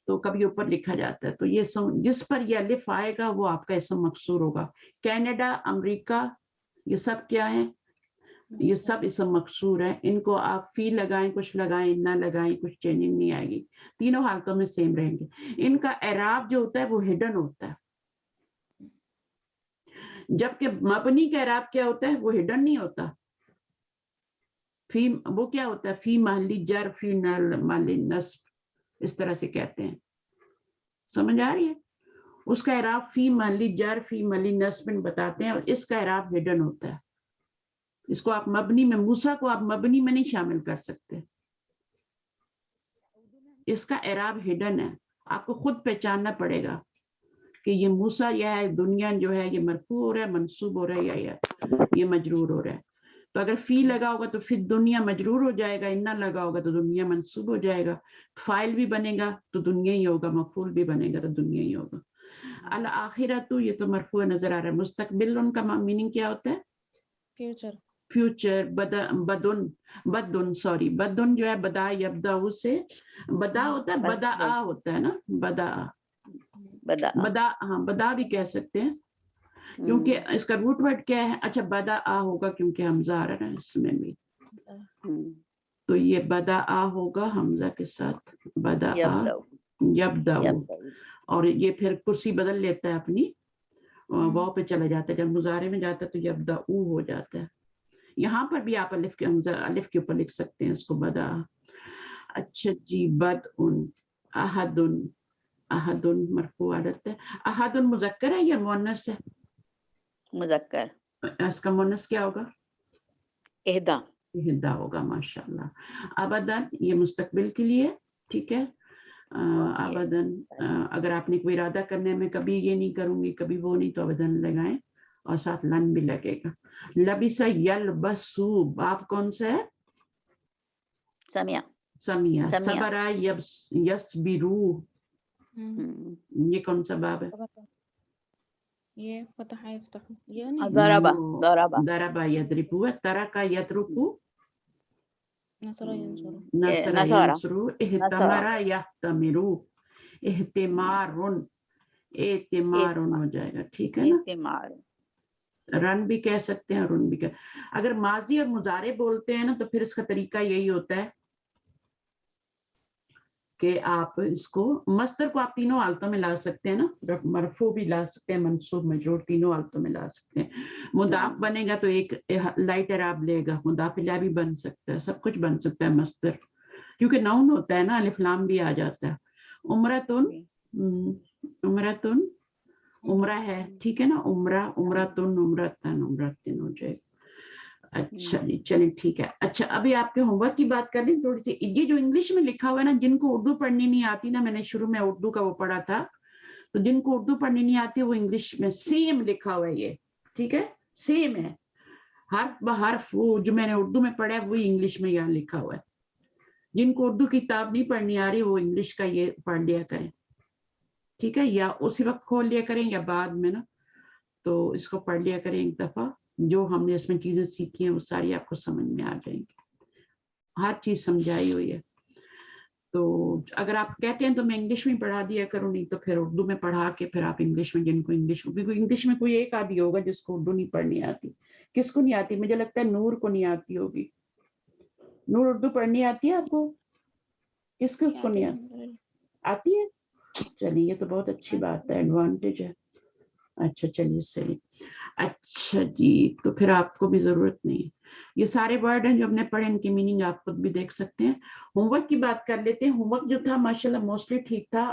تو کبھی اوپر لکھا جاتا ہے. تو یہ جس پر یہ الف آئے گا وہ آپ کا اسم مکسور ہوگا. کینیڈا, امریکہ, یہ سب کیا ہے, یہ سب اسم مکسور ہے. ان کو آپ فی لگائیں, کچھ لگائیں, نہ لگائیں, کچھ چینجنگ نہیں آئے گی, تینوں حالتوں میں سیم رہیں گے. ان کا اعراب جو ہوتا ہے وہ ہڈن ہوتا ہے, جبکہ مبنی کا اعراب کیا ہوتا ہے, وہ ہڈن نہیں ہوتا. فی, وہ کیا ہوتا ہے, فی محلی جر, فی محلی نصب, اس طرح سے کہتے ہیں. سمجھ آ رہی ہے. اس کا اعراب فی محلی جر, فی محلی نصب بتاتے ہیں, اور اس کا اعراب ہڈن ہوتا ہے. اس کو آپ مبنی میں, موسیٰ کو آپ مبنی میں نہیں شامل کر سکتے, اس کا اعراب ہڈن ہے. آپ کو خود پہچاننا پڑے گا کہ یہ موسیٰ یا ہے, دنیا جو ہے یہ مرفوع ہو رہا ہے, منصوب ہو رہا ہے, یا یہ مجرور ہو رہا ہے. تو اگر فی لگا ہوگا تو پھر دنیا مجرور ہو جائے گا, انا لگا ہوگا تو دنیا منصوب ہو جائے گا. فاعل بھی بنے گا تو دنیا ہی ہوگا, مفعول بھی بنے گا تو دنیا ہی ہوگا. الآخرۃ, یہ تو مرفوع نظر آ رہا ہے. مستقبل, ان کا میننگ کیا ہوتا ہے, فیوچر. فیوچر. بدن, سوری, بدن جو ہے بدا یبدا سے, بدا ہوتا ہے, بدا ہوتا ہے نا, بدا, بدا, ہاں بدا بھی کہہ سکتے ہیں, کیونکہ اس کا روٹ ورڈ کیا ہے. اچھا بدا ہوگا کیونکہ حمزہ آ رہا ہے اس میں بھی, تو یہ بدا ہوگا حمزہ کے ساتھ, بدا یبدا. اور یہ پھر کرسی بدل لیتا ہے اپنی, واو پہ چلا جاتا ہے, جب مضارع میں جاتا ہے تو یبدا ہو جاتا ہے. یہاں پر بھی آپ الف کے اوپر لکھ سکتے ہیں اس کو, بدا. اچھا جی, بدء, احدن, احدن مرفوع حالت ہے. احدن مذکر ہے یا مؤنث ہے, مذکر. اس کا مؤنث کیا ہوگا, اہدا. اہدا ہوگا, ماشاءاللہ. ابدن, یہ مستقبل کے لیے, ٹھیک ہے. ابدن, اگر آپ نے کوئی ارادہ کرنے میں کبھی یہ نہیں کروں گی, کبھی وہ نہیں, تو ابدن لگائیں, اور ساتھ لن بھی لگے گا. لبس یلبسو, باب کون سا ہے, سمیع. سمیع. صبر یصبرو, یہ کون سا باب ہے, یہ فتح یفتح یہ نہیں ضربہ No. ضربہ Daraba yadribu ہے، ترکا یترکو، نصر ینصر نصر نصارہ ینصرو، احتمرا یحتمرو، احتمارن، اعتمارن ہو جائے گا، ٹھیک ہے نا. اعتمار رن بھی کہہ سکتے ہیں، رن بھی اگر ماضی اور مضارع بولتے ہیں نا تو پھر اس کا طریقہ یہی ہوتا ہے کہ آپ اس کو مصدر کو آپ تینوں حالتوں میں لا سکتے ہیں نا، مرفوع بھی لا سکتے ہیں، منصوب مجرور تینوں حالتوں میں لا سکتے ہیں. مضاف بنے گا تو ایک لائٹ اعراب لے گا، مضاف الیہ بھی بن سکتا ہے، سب کچھ بن سکتا ہے مصدر، کیونکہ نون ہوتا ہے نا، الف لام بھی آ جاتا ہے. عمرتن، عمرتن عمرہ ہے، ٹھیک ہے نا، عمرہ، عمرتن، عمرتن، عمرتن ہو جائے گا. اچھا جی چلیں ٹھیک ہے. اچھا ابھی آپ کے ہوم ورک کی بات کر لیں تھوڑی سی. یہ جو انگلش میں لکھا ہوا ہے نا، جن کو اردو پڑھنی نہیں آتی نا، میں نے شروع میں اردو کا وہ پڑھا تھا، تو جن کو اردو پڑھنی نہیں آتی وہ انگلش میں سیم لکھا ہوا ہے یہ، ٹھیک ہے، سیم ہے، حرف بحرف وہ جو میں نے اردو میں پڑھا ہے وہی انگلش میں یہاں لکھا ہوا ہے. جن کو اردو کتاب نہیں پڑھنی آ رہی وہ انگلش کا یہ پڑھ لیا کریں، ٹھیک ہے، یا اسی وقت کھول لیا کریں یا بعد میں نا، تو اس کو پڑھ لیا کریں ایک دفعہ. جو ہم نے اس میں چیزیں سیکھی ہیں وہ ساری آپ کو سمجھ میں آ جائیں گی، ہر چیز سمجھائی ہوئی ہے. تو اگر آپ کہتے ہیں تو میں انگلش میں پڑھا دیا کروں، نہیں تو پھر اردو میں پڑھا کے پھر آپ انگلش میں، جن کو انگلش میں کوئی ایک آدھی ہوگا جس کو اردو نہیں پڑھنی آتی. کس کو نہیں آتی؟ مجھے لگتا ہے نور کو نہیں آتی ہوگی. نور اردو پڑھنی آتی ہے آپ کو؟ کس کو نہیں آتی؟ آتی ہے؟ چلیے یہ تو بہت اچھی بات ہے، ایڈوانٹیج ہے. اچھا چلیے صحیح. اچھا جی تو پھر آپ کو بھی ضرورت نہیں. یہ سارے ورڈ ہیں جو ہم نے پڑھے، ان کی میننگ آپ خود بھی دیکھ سکتے ہیں. ہوم ورک کی بات کر لیتے ہیں. ہوم ورک جو تھا ماشاءاللہ موسٹلی ٹھیک تھا.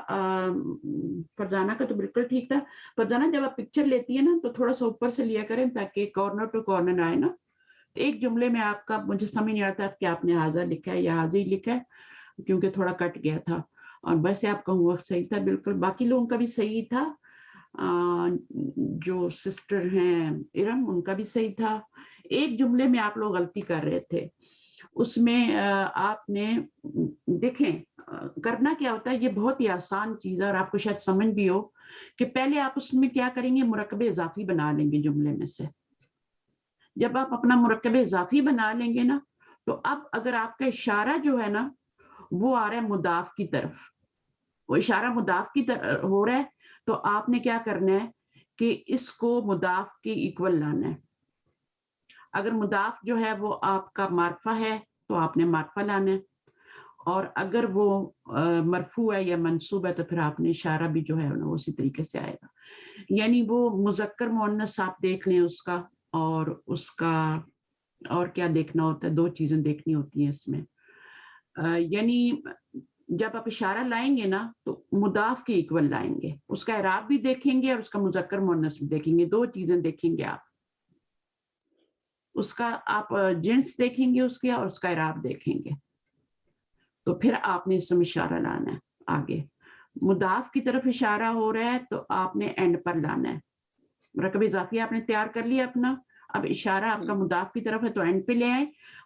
فرزانہ کا تو بالکل ٹھیک تھا. فرزانہ جب آپ پکچر لیتی ہے نا تو تھوڑا سا اوپر سے لیا کریں تاکہ کارنر ٹو کارنر آئے نا. ایک جملے میں آپ کا مجھے سمجھ نہیں آتا کہ آپ نے حاضر لکھا ہے یا حاضی لکھا ہے، کیونکہ تھوڑا کٹ گیا تھا. اور ویسے آپ کا ہوم ورک صحیح تھا بالکل، باقی لوگوں کا بھی صحیح تھا. جو سسٹر ہیں ارم ان کا بھی صحیح تھا. ایک جملے میں آپ لوگ غلطی کر رہے تھے، اس میں آپ نے دیکھیں کرنا کیا ہوتا ہے. یہ بہت ہی آسان چیز ہے اور آپ کو شاید سمجھ بھی ہو کہ پہلے آپ اس میں کیا کریں گے، مرکب اضافی بنا لیں گے جملے میں سے. جب آپ اپنا مرکب اضافی بنا لیں گے نا تو اب اگر آپ کا اشارہ جو ہے نا وہ آ رہا ہے مضاف کی طرف، وہ اشارہ مضاف کی طرف ہو رہا ہے، تو آپ نے کیا کرنا ہے کہ اس کو مضاف کے ایکول لانا ہے. اگر مضاف جو ہے وہ آپ کا معرفہ ہے تو آپ نے معرفہ لانا ہے، اور اگر وہ مرفوع ہے یا منصوب ہے تو پھر آپ نے اشارہ بھی جو ہے اسی طریقے سے آئے گا. یعنی وہ مذکر مؤنث آپ دیکھ لیں اس کا، اور اس کا اور کیا دیکھنا ہوتا ہے، دو چیزیں دیکھنی ہوتی ہیں اس میں. یعنی جب آپ اشارہ لائیں گے نا تو مضاف کے ایکول لائیں گے، اس کا اعراب بھی دیکھیں گے اور اس کا مذکر مؤنث بھی دیکھیں گے. دو چیزیں دیکھیں گے آپ، اس کا آپ جنس دیکھیں گے اس کے، اور اس کا اعراب دیکھیں گے. تو پھر آپ نے اسم اشارہ لانا ہے آگے. مضاف کی طرف اشارہ ہو رہا ہے تو آپ نے اینڈ پر لانا ہے. مرکب اضافی آپ نے تیار کر لیا اپنا، اب اشارہ آپ کا مضاف کی طرف ہے تو اینڈ پہ لے آئیں.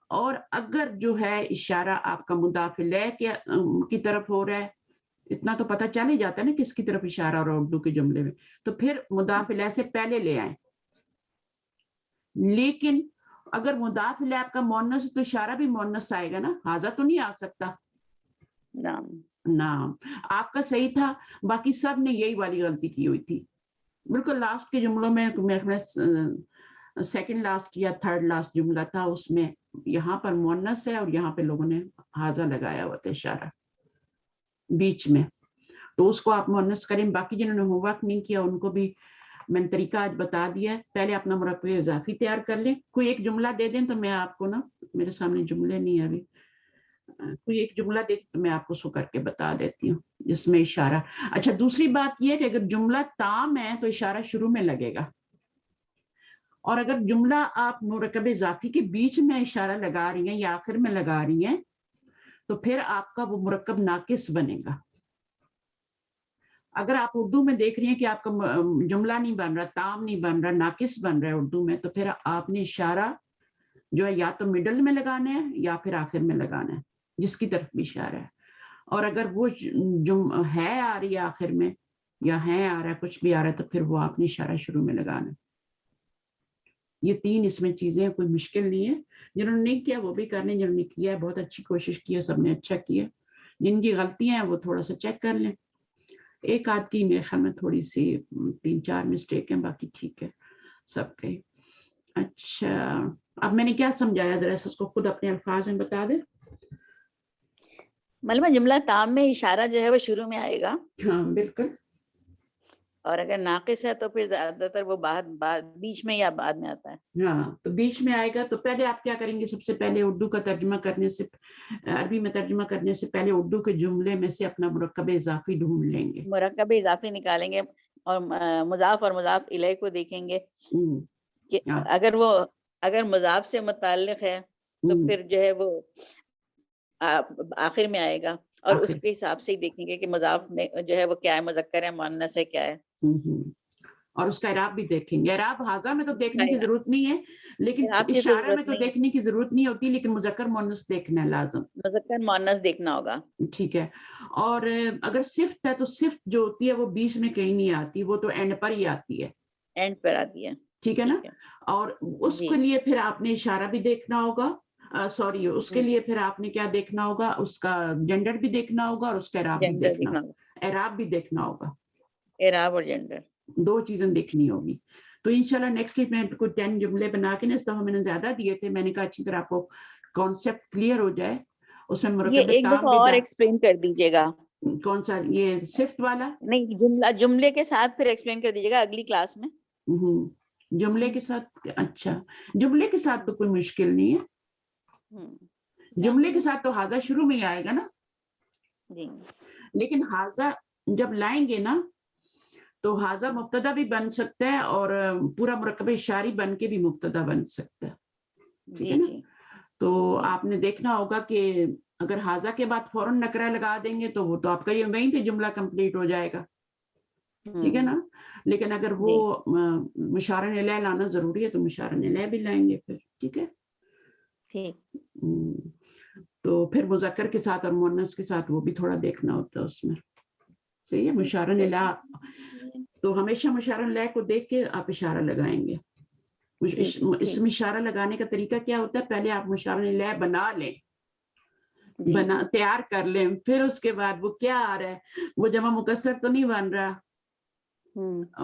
اور اگر جو ہے اشارہ آپ کا مضاف الیہ کی طرف ہو رہا ہے، اتنا تو پتہ چل ہی جاتا ہے نا کس کی طرف اشارہ اور اردو کے جملے میں، تو پھر مضاف الیہ سے پہلے لے آئیں. لیکن اگر مضاف الیہ آپ کا مؤنث تو اشارہ بھی مؤنث آئے گا نا، حاضہ تو نہیں آ سکتا. نام آپ کا صحیح تھا، باقی سب نے یہی والی غلطی کی ہوئی تھی. بالکل لاسٹ کے جملوں میں سیکنڈ لاسٹ یا تھرڈ لاسٹ جملہ تھا، اس میں یہاں پر مؤنث ہے اور یہاں پہ لوگوں نے حاضہ لگایا ہوا تھا اشارہ بیچ میں، تو اس کو آپ مؤنث کریں. باقی جنہوں نے ہوم ورک نہیں کیا ان کو بھی میں نے طریقہ آج بتا دیا ہے. پہلے اپنا مرکب اضافی تیار کر لیں. کوئی ایک جملہ دے دیں تو میں آپ کو نا، میرے سامنے جملے نہیں ہے ابھی، کوئی ایک جملہ دے تو میں آپ کو سو کر کے بتا دیتی ہوں جس میں اشارہ. اچھا دوسری بات یہ کہ اگر جملہ تام ہے تو اشارہ شروع میں لگے گا، اور اگر جملہ آپ مرکب اضافی کے بیچ میں اشارہ لگا رہی ہیں یا آخر میں لگا رہی ہیں تو پھر آپ کا وہ مرکب ناقص بنے گا. اگر آپ اردو میں دیکھ رہی ہیں کہ آپ کا جملہ نہیں بن رہا، تام نہیں بن رہا، ناقص بن رہا ہے اردو میں، تو پھر آپ نے اشارہ جو ہے یا تو مڈل میں لگانا ہے یا پھر آخر میں لگانا ہے، جس کی طرف بھی اشارہ ہے. اور اگر وہ ہے آ رہی ہے آخر میں یا ہیں آ رہا ہے کچھ بھی آ رہا ہے تو پھر وہ آپ نے اشارہ شروع میں لگانا ہے. یہ 3 اس میں چیزیں کوئی مشکل نہیں ہے. جنہوں نے نہیں کیا وہ بھی کر لیں, جنہوں نے کیا ہے بہت اچھی کوشش کی ہے, سب نے اچھا کیا. جن کی غلطیاں ہیں وہ تھوڑا سا چیک کر لیں. ایک آدھ کی میرے خیال میں تھوڑی سی 3-4 مسٹیک ہیں, باقی ٹھیک ہے سب کے. اچھا اب میں نے کیا سمجھایا ذرا اس کو خود اپنے الفاظ میں بتا دیں. ملمہ جملہ تام میں اشارہ جو ہے وہ شروع میں آئے گا, ہاں بالکل. اور اگر ناقص ہے تو پھر زیادہ تر وہ بیچ میں یا بعد میں آتا ہے. ہاں تو بیچ میں آئے گا. تو پہلے آپ کیا کریں گے, سب سے پہلے اردو کا ترجمہ کرنے سے, عربی میں ترجمہ کرنے سے پہلے اردو کے جملے میں سے اپنا مرکب اضافی ڈھونڈ لیں گے. مرکب اضافی نکالیں گے اور مضاف اور مضاف الیہ کو دیکھیں گے کہ اگر مضاف سے متعلق ہے تو پھر جو ہے وہ آخر میں آئے گا, اور اس کے حساب سے ہی دیکھیں گے کہ مضاف میں جو ہے وہ کیا ہے, مذکر ہے مؤنث ہے کیا ہے, اور اس کا اعراب بھی دیکھیں گے. اعراب حاضہ میں تو دیکھنے کی ضرورت نہیں ہے, لیکن آپ کی اشارہ ضرورت میں تو نہیں ہے, دیکھنے کی ضرورت نہیں ہوتی, لیکن مذکر مؤنث دیکھنا ہے لازم. مذکر مؤنث دیکھنا ہوگا. ٹھیک ہے. اور اگر صفت ہے تو صفت جو ہوتی ہے وہ بیچ میں کہیں نہیں آتی, وہ تو اینڈ پر ہی آتی ہے. اینڈ پر آتی ہے. ٹھیک ہے نا. اور اس کے لیے پھر آپ نے اشارہ بھی دیکھنا ہوگا, سوری اس کے لیے پھر آپ نے کیا دیکھنا ہوگا, اس کا جنڈر بھی دیکھنا ہوگا اور اس کا اعراب بھی دیکھنا ہوگا. اعراب بھی دیکھنا ہوگا, اعراب اور جنڈر 2 چیزیں دیکھنی ہوگی. تو انشاءاللہ نیکسٹ ویک میں کوئی 10 جملے بنا کے, اس دفعہ میں نے زیادہ دیے تھے, میں نے کہا اچھی طرح آپ کو کانسیپٹ کلیئر ہو جائے. اس میں یہ مرکب ایک تام دفعہ اور ایکسپلین کر دیجیے گا. کون سا, یہ صفت والا نہیں, جملے کے ساتھ پھر ایکسپلین کر دیجیے گا اگلی کلاس میں. جملے کے ساتھ. اچھا جملے کے ساتھ تو کوئی مشکل نہیں ہے. جملے کے ساتھ تو حاضہ شروع میں ہی آئے گا نا. لیکن حاضہ جب لائیں گے نا تو حاضہ مبتدا بھی بن سکتا ہے اور پورا مرکب اشاری بن کے بھی مبتدا بن سکتا ہے. ٹھیک ہے نا. تو آپ نے دیکھنا ہوگا کہ اگر حاضہ کے بعد فوراً نکرہ لگا دیں گے تو وہ تو آپ کا یہ وہیں پہ جملہ کمپلیٹ ہو جائے گا. ٹھیک ہے نا. لیکن اگر وہ مشارن الیہ لانا ضروری ہے تو مشارن الیہ بھی لائیں گے پھر. ٹھیک ہے. تو پھر مذکر کے ساتھ اور مؤنث کے ساتھ وہ بھی تھوڑا دیکھنا ہوتا ہے اس میں. صحیح ہے. مشارن الیہ تو ہمیشہ مشارن الیہ کو دیکھ کے آپ اشارہ لگائیں گے. اس میں اشارہ لگانے کا طریقہ کیا ہوتا ہے, پہلے آپ مشارن الیہ بنا لیں, تیار کر لیں, پھر اس کے بعد وہ کیا آ رہا ہے, وہ جمع مکسر تو نہیں بن رہا,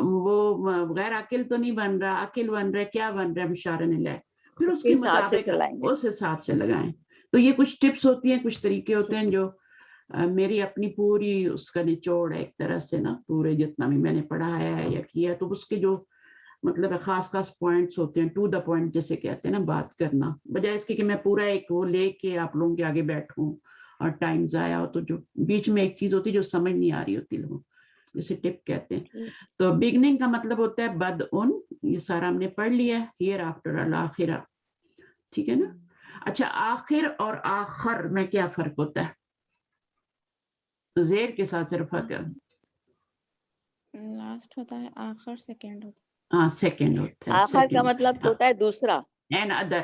وہ غیر عاقل تو نہیں بن رہا, عاقل بن رہا ہے, کیا بن رہا ہے مشارن الیہ, پھر اس کے مطابق اس حساب سے لگائیں. تو یہ کچھ ٹپس ہوتی ہیں, کچھ طریقے ہوتے ہیں جو میری اپنی پوری اس کا نچوڑ ہے ایک طرح سے نا, پورے جتنا بھی میں نے پڑھایا ہے یا کیا, تو اس کے جو مطلب خاص پوائنٹس ہوتے ہیں, ٹو دا پوائنٹ جیسے کہتے ہیں نا بات کرنا, بجائے اس کے کہ میں پورا ایک وہ لے کے آپ لوگوں کے آگے بیٹھوں اور ٹائم ضائع ہو. تو جو بیچ میں ایک چیز ہوتی ہے جو سمجھ نہیں آ رہی ہوتی لوگوں, جیسے ٹپ کہتے ہیں. تو بگننگ کا مطلب ہوتا ہے بد ان, یہ سارا ہم نے پڑھ لیا ہے, ہیئر آفٹر, الآخرہ. ٹھیک ہے نا. اچھا آخر اور آخر میں کیا فرق ہوتا ہے؟ زیر کے ساتھ صرف فرق لاسٹ ہوتا ہے, آخر سیکنڈ ہوتا ہے. ہاں سیکنڈ ہوتا ہے. آخر کا مطلب ہوتا ہے دوسرا, another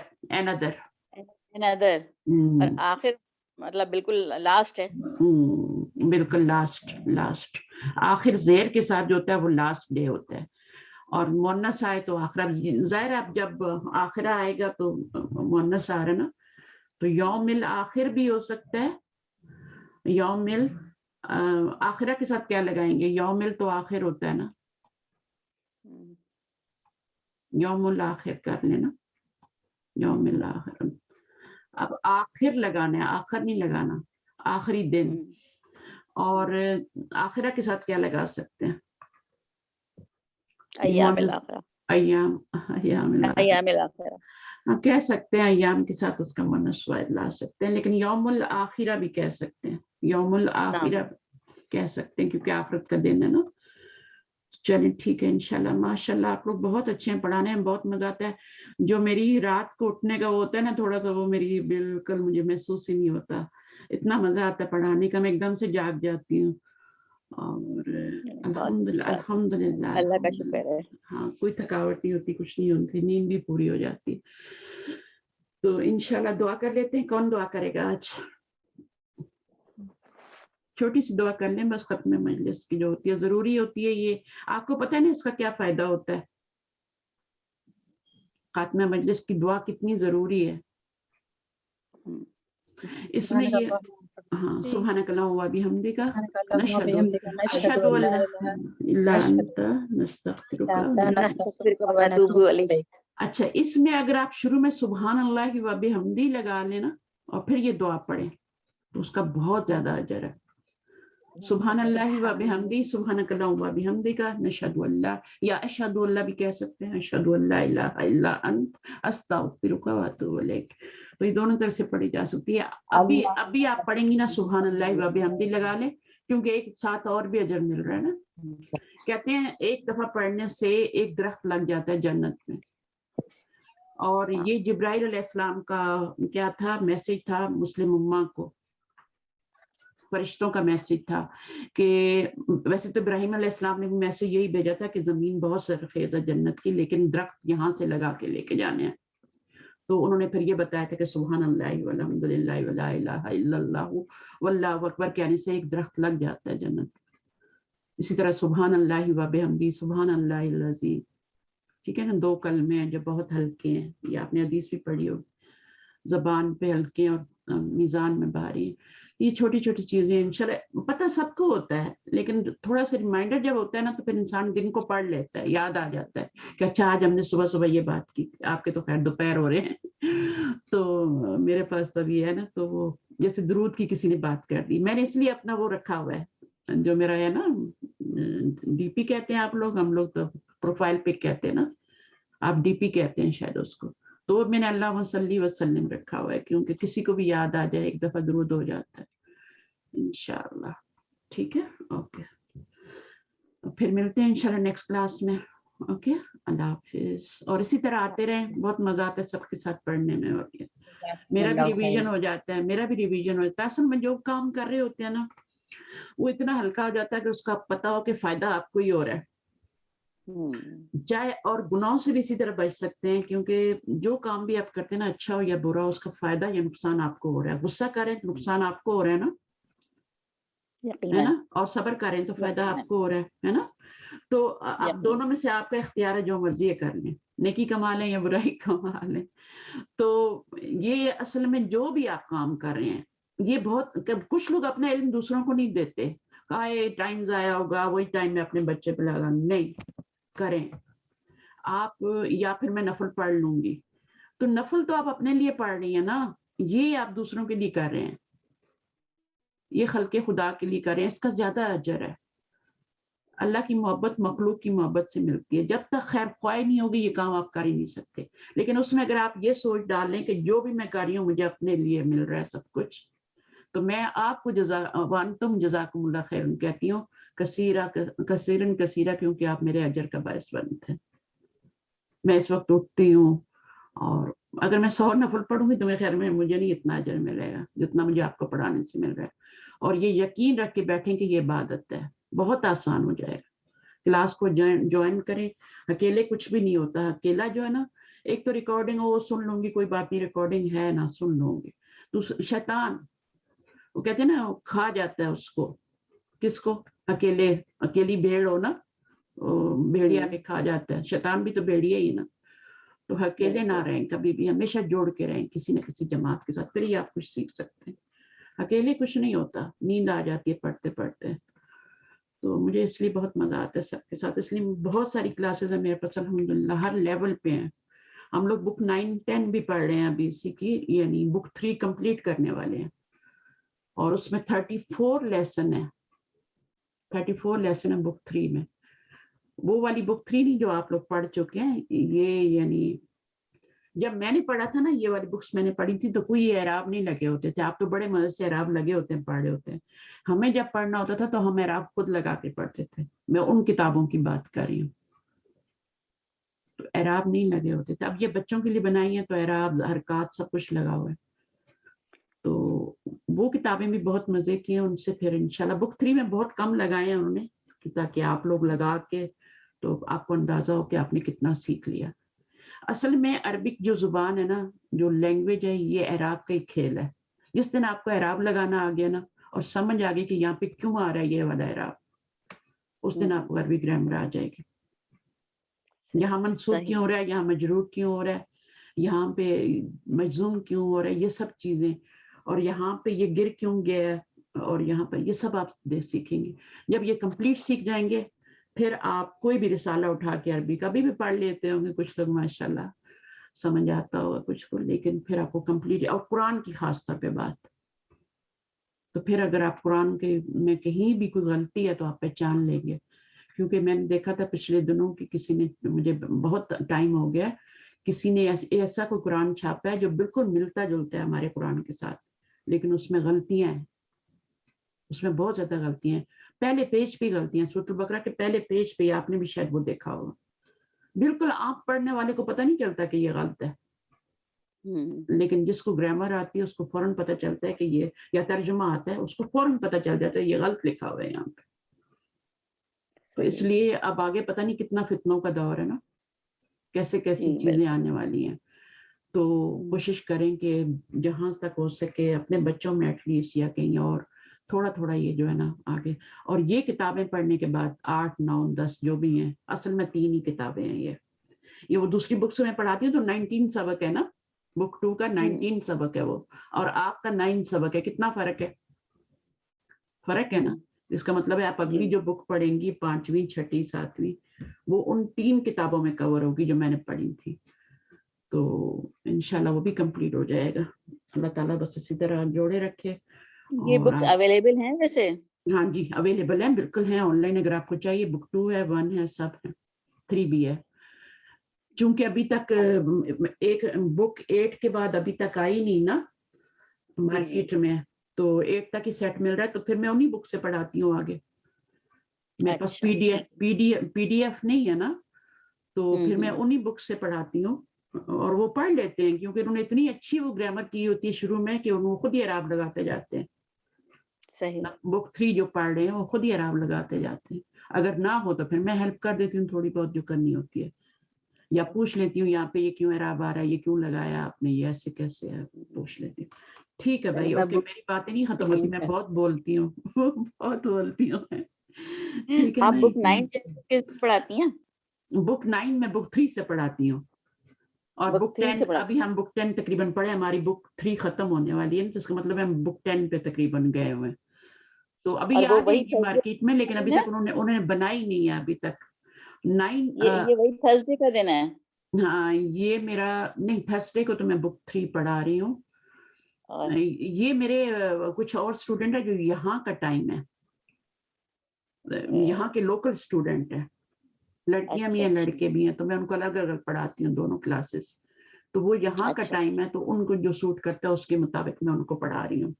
اور آخر مطلب بالکل لاسٹ ہے. بالکل لاسٹ. آخر زیر کے ساتھ جو ہوتا ہے وہ لاسٹ ڈے ہوتا ہے, اور مؤنث آئے تو آخرہ. ظاہر اب جب آخرہ آئے گا تو مؤنث آ رہا ہے نا, تو یوم الآخر بھی ہو سکتا ہے. یوم آخرہ کے ساتھ کیا لگائیں گے, یوم تو آخر ہوتا ہے نا, یوم الآخر کر لینا, یوم الآخر. اب آخر لگانا ہے, آخر نہیں لگانا, آخری دن. اور آخرہ کے ساتھ کیا لگا سکتے ہیں, ایام الاخرہ. ایام الاخرہ کہہ سکتے ہیں, ایام کے ساتھ اس کا مؤنث واحد لا سکتے ہیں, لیکن یوم الآخرہ بھی کہہ سکتے ہیں, یوم الآخرہ کہہ سکتے ہیں کیونکہ آخرت کا دن ہے نا. چلیں ٹھیک ہے انشاءاللہ. ماشاءاللہ آپ لوگ بہت اچھے ہیں, پڑھانے میں بہت مزہ آتا ہے. جو میری رات کو اٹھنے کا وہ ہوتا ہے نا تھوڑا سا, وہ میری بالکل مجھے محسوس ہی نہیں ہوتا. اتنا مزہ آتا ہے پڑھانے کا, میں ایک دم سے جاگ جاتی ہوں. اور الحمدللہ اللہ کا شکر ہے. ہاں کوئی تھکاوٹ نہیں ہوتی, کچھ نہیں ہوتی, نیند بھی پوری ہو جاتی. تو انشاءاللہ دعا کر لیتے ہیں. کون دعا کرے گا آج؟ چھوٹی سی دعا کر لیں بس ختم مجلس کی جو ہوتی ہے، ضروری ہوتی ہے یہ. آپ کو پتہ ہے نا اس کا کیا فائدہ ہوتا ہے؟ خاتمہ مجلس کی دعا کتنی ضروری ہے. اس میں یہ ہاں سبحانک اللہم و بحمدک نشہد ان لا الہ الا انت نستغفرک و نتوب الیک. اچھا اس میں اگر آپ شروع میں سبحان اللہ و بحمدی لگا لینا اور پھر یہ دعا پڑھیں تو اس کا بہت زیادہ اجر ہے. سبحان اللہ و بحمدی سبحانک اللہم و بحمدک نشہد اللہ، یا اشہد اللہ بھی کہہ سکتے ہیں، اشہد اللہ الہ الا انت استغفرک و اتوب الیک. تو یہ دونوں طرح سے پڑھی جا سکتی ہے. ابھی آپ پڑھیں گی نا سبحان اللہ و بحمدی لگا لیں، کیونکہ ایک ساتھ اور بھی اجر مل رہا ہے نا. کہتے ہیں ایک دفعہ پڑھنے سے ایک درخت لگ جاتا ہے جنت میں. اور یہ جبرائیل علیہ السلام کا کیا تھا میسج تھا مسلم امہ کو، فرشتوں کا میسج تھا کہ ویسے تو ابراہیم علیہ السلام نے بھی میسج یہی بھیجا تھا کہ زمین بہت سرخیز ہے جنت کی، لیکن درخت یہاں سے لگا کے لے کے جانے ہیں. تو انہوں نے پھر یہ بتایا تھا کہ سبحان اللہ والحمد للہ ولا الہ الا اللہ واللہ اکبر کہنے سے ایک درخت لگ جاتا ہے جنت. اسی طرح سبحان اللہ و بحمدی سبحان اللہ العظیم. ٹھیک ہے نا، 2 کلمے ہیں جو بہت ہلکے ہیں، یہ آپ نے حدیث بھی پڑھی ہو، زبان پہ ہلکے اور میزان میں بھاری ہیں. یہ چھوٹی چھوٹی چیزیں انشاءاللہ پتہ سب کو ہوتا ہے، لیکن تھوڑا سا ریمائنڈر جب ہوتا ہے نا تو پھر انسان دن کو پڑھ لیتا ہے، یاد آ جاتا ہے کہ اچھا آج ہم نے صبح صبح یہ بات کی. آپ کے تو خیر دوپہر ہو رہے ہیں تو میرے پاس تو ابھی ہے نا، تو وہ جیسے درود کی کسی نے بات کر دی، میں نے اس لیے اپنا وہ رکھا ہوا ہے جو میرا ہے نا ڈی پی کہتے ہیں آپ لوگ، ہم لوگ تو پروفائل پک کہتے ہیں نا، آپ ڈی پی کہتے ہیں شاید اس کو. تو میں نے اللہم صلی وسلم رکھا ہوا ہے کیونکہ کسی کو بھی یاد آ جائے ایک دفعہ درود ہو جاتا ہے انشاءاللہ. ٹھیک ہے، اوکے، پھر ملتے ہیں انشاءاللہ نیکسٹ کلاس میں. اوکے، اللہ حافظ. اور اسی طرح آتے رہیں، بہت مزہ آتا ہے سب کے ساتھ پڑھنے میں، اور میرا بھی ریویژن ہو جاتا ہے. اصل میں جو کام کر رہے ہوتے ہیں نا وہ اتنا ہلکا ہو جاتا ہے کہ اس کا پتہ ہو کہ فائدہ آپ کو ہی ہو رہا ہے. چاہے اور گناہوں سے بھی اسی طرح بچ سکتے ہیں، کیونکہ جو کام بھی آپ کرتے ہیں نا اچھا ہو یا برا ہو، اس کا فائدہ یا نقصان آپ کو ہو رہا ہے. غصہ کریں تو نقصان آپ کو ہو رہا ہے نا، ہے نا، اور صبر کریں تو فائدہ آپ کو ہو رہا ہے نا. تو اب دونوں میں سے آپ کا اختیار ہے، جو مرضی ہے کر لیں، نیکی کما لیں یا برائی کما لیں. تو یہ اصل میں جو بھی آپ کام کر رہے ہیں یہ بہت، کچھ لوگ اپنا علم دوسروں کو نہیں دیتے، کہا یہ ٹائم ضائع ہوگا، وہی ٹائم میں اپنے بچے پہ لگا. نہیں کریں آپ، یا پھر میں نفل پڑھ لوں گی. تو نفل تو آپ اپنے لیے پڑھ رہی ہیں نا، یہ آپ دوسروں کے لیے کر رہے ہیں، یہ خلق خدا کے لیے کر رہے ہیں، اس کا زیادہ اجر ہے. اللہ کی محبت مخلوق کی محبت سے ملتی ہے. جب تک خیر خواہ نہیں ہوگی یہ کام آپ کر ہی نہیں سکتے. لیکن اس میں اگر آپ یہ سوچ ڈال لیں کہ جو بھی میں کر رہی ہوں مجھے اپنے لیے مل رہا ہے سب کچھ، تو میں آپ کو وانتم جزاکم اللہ خیر کہتی ہوں، کثیرن کثیرہ، کیونکہ آپ میرے اجر کا باعث بنتے ہیں. میں اس وقت اٹھتی ہوں اور اگر میں 100 نفل پڑھوں گی تو میرے خیال میں مجھے نہیں اتنا اجر ملے گا جتنا مجھے آپ کو پڑھانے سے مل رہا ہے. اور یہ یقین رکھ کے بیٹھیں کہ یہ عبادت ہے، بہت آسان ہو جائے گا. کلاس کو جوائن کریں، اکیلے کچھ بھی نہیں ہوتا. اکیلا جو ہے نا، ایک تو ریکارڈنگ وہ سن لوں گی، کوئی بات نہیں، ریکارڈنگ ہے نا سن لوں گی. تو شیطان وہ کہتے ہیں نا کھا جاتا ہے اس کو، کس کو؟ اکیلی بھیڑ ہو نا، بھیڑیا کے کھا جاتا ہے. شیطان بھی تو بھیڑیا ہی نا. تو اکیلے نہ رہیں کبھی بھی، ہمیشہ جوڑ کے رہیں کسی نہ کسی جماعت کے ساتھ، پھر ہی آپ کچھ سیکھ سکتے ہیں. اکیلے کچھ نہیں ہوتا، نیند آ جاتی ہے پڑھتے پڑھتے. تو مجھے اس لیے بہت مزہ آتا ہے سب کے ساتھ، اس لیے بہت ساری کلاسز ہیں میرے پاس الحمدللہ، ہر لیول پہ ہیں. ہم لوگ بک 9-10 بھی پڑھ رہے ہیں ابھی اسی کی، یعنی بک 3 کمپلیٹ کرنے والے ہیں، اور اس میں 34 لیسن ہے. 34 لیسن ہے بک 3 میں. وہ والی بک 3 نہیں جو آپ لوگ پڑھ چکے ہیں. یہ یعنی جب میں نے پڑھا تھا نا، یہ والی بکس میں نے پڑھی تھی تو کوئی اعراب نہیں لگے ہوتے تھے. آپ تو بڑے مزے سے اعراب لگے ہوتے ہیں، پڑھ رہے ہوتے ہیں. ہمیں جب پڑھنا ہوتا تھا تو ہم اعراب خود لگا کے پڑھتے تھے. میں ان کتابوں کی بات کر رہی ہوں، تو اعراب نہیں لگے ہوتے تھے. اب یہ بچوں کے لیے بنائی ہیں تو اعراب، حرکات، سب کچھ لگا ہوا ہے. تو وہ کتابیں بھی بہت مزے کی ہیں. ان سے پھر انشاءاللہ بک 3 میں بہت کم لگائے ہیں انہوں نے، تاکہ آپ لوگ لگا کے تو آپ کو اندازہ ہو کہ آپ نے کتنا سیکھ لیا. اصل میں عربک جو زبان ہے نا، جو لینگویج ہے، یہ اعراب کا ہی کھیل ہے. جس دن آپ کو اعراب لگانا آ گیا نا، اور سمجھ آ گئی کہ یہاں پہ کیوں آ رہا ہے یہ والا اعراب, اس دن آپ کو عربی گرامر آ جائے گی. یہاں منصوب صحیح. کیوں ہو رہا ہے, یہاں مجرور کیوں ہو رہا ہے, یہاں پہ مجزوم کیوں ہو رہا ہے, یہ سب چیزیں, اور یہاں پہ یہ گر کیوں گیا ہے, اور یہاں پر یہ سب آپ سیکھیں گے. جب یہ کمپلیٹ سیکھ جائیں گے پھر آپ کوئی بھی رسالہ اٹھا کے عربی کبھی بھی پڑھ لیتے ہوں گے, کچھ لوگ ماشاءاللہ سمجھ آتا ہوگا کچھ کو, لیکن پھر آپ کو کمپلیٹ, اور قرآن کی خاص طور پہ بات, تو پھر اگر آپ قرآن کے میں کہیں بھی کوئی غلطی ہے تو آپ پہچان لیں گے. کیونکہ میں نے دیکھا تھا پچھلے دنوں کہ کسی نے, مجھے بہت ٹائم ہو گیا, کسی نے ایسا کوئی قرآن چھاپا ہے جو بالکل ملتا جلتا ہے ہمارے قرآن کے ساتھ, لیکن اس میں غلطیاں ہیں, اس میں بہت زیادہ غلطیاں ہیں, پہلے پیج پہ غلطیاں, سورۃ البقرہ کے پہلے پیج پہ, آپ نے بھی شاید وہ دیکھا ہوگا, بالکل آپ پڑھنے والے کو پتہ نہیں چلتا کہ یہ غلط ہے, لیکن جس کو گرامر آتی ہے اس کو فوراً پتہ چلتا ہے کہ یہ, یا ترجمہ آتا ہے اس کو فوراً پتہ چل جاتا ہے یہ غلط لکھا ہوا ہے یہاں پہ. تو اس لیے اب آگے پتہ نہیں کتنا فتنوں کا دور ہے نا, کیسے کیسی چیزیں آنے والی ہیں. تو کوشش کریں کہ جہاں تک ہو سکے اپنے بچوں میں ایٹ لیسٹ یا کہیں اور تھوڑا تھوڑا یہ جو ہے نا آگے. اور یہ کتابیں پڑھنے کے بعد 8, 9, 10 جو بھی ہیں, اصل میں 3 ہی کتابیں ہیں یہ وہ دوسری بکس میں پڑھاتی ہیں تو 19 سبق ہے نا, بک 2 کا 19 سبق ہے وہ, اور آپ کا 9 سبق ہے. کتنا فرق ہے, فرق ہے نا. اس کا مطلب ہے آپ اگلی جو بک پڑھیں گی 5ویں, 6ٹھی, 7ویں, وہ ان 3 کتابوں میں کور ہوگی جو میں نے پڑھی تھی. تو انشاءاللہ وہ بھی کمپلیٹ ہو جائے گا. اللہ تعالیٰ بس اسی طرح جوڑے رکھے. یہ بکس اویلیبل ہیں ویسے؟ ہاں جی اویلیبل ہیں, بالکل ہیں آن لائن, اگر آپ کو چاہیے. بک 2 ہے, 1 ہے, سب ہے, 3 بھی ہے. چونکہ ابھی تک ایک بک 8 کے بعد ابھی تک آئی نہیں نا مارکیٹ میں, تو 8 تک ہی سیٹ مل رہا ہے, تو پھر میں انہی بک سے پڑھاتی ہوں آگے. میرے پاس پی ڈی ایف نہیں ہے نا, تو پھر میں انہی بک سے پڑھاتی ہوں, اور وہ پڑھ لیتے ہیں کیونکہ انہوں نے اتنی اچھی وہ گرامر کی ہوتی ہے شروع میں کہ انہوں خود ہی اعراب لگاتے جاتے ہیں. صحیح. بک 3 جو پڑھ رہے ہیں وہ خود ہی اعراب لگاتے جاتے ہیں. اگر نہ ہو تو پھر میں ہیلپ کر دیتی ہوں تھوڑی بہت جو کرنی ہوتی ہے, یا پوچھ لیتی ہوں یہاں پہ یہ کیوں اعراب آ رہا ہے, یہ کیوں لگایا آپ نے, یہ ایسے کیسے ہے, پوچھ لیتی ہوں. ٹھیک ہے بھائی, اوکے, میری باتیں نہیں ختم ہوتی, میں بہت بولتی ہوں بہت بولتی ہوں. ٹھیک ہے, آپ بک 9 پڑھاتی ہیں؟ بک 9 میں بک 3 سے پڑھاتی ہوں, اور بک 10 ابھی ہم بک 10 تقریباً پڑھے, ہماری بک 3 ختم ہونے والی ہے, تو اس کا مطلب ہے ہم بک 10 پہ تقریباً گئے ہوئے ہیں. تو ابھی یہ آ جائے گی مارکیٹ میں, لیکن ابھی تک انہوں نے بنائی نہیں ہے ابھی تک. 9 یہ وہی تھرسڈے کا دن ہے. ہاں یہ میرا نہیں, تھرسڈے کو تو میں بک 3 پڑھا رہی ہوں. یہ میرے کچھ اور اسٹوڈنٹ ہے جو یہاں کا ٹائم ہے, یہاں کے لوکل اسٹوڈنٹ ہیں, لڑکیاں بھی ہیں لڑکے بھی ہیں, تو میں ان کو الگ الگ پڑھاتی ہوں دونوں کلاسز. تو وہ یہاں کا ٹائم ہے, تو ان کو جو سوٹ کرتا ہے اس کے مطابق میں ان کو پڑھا رہی ہوں.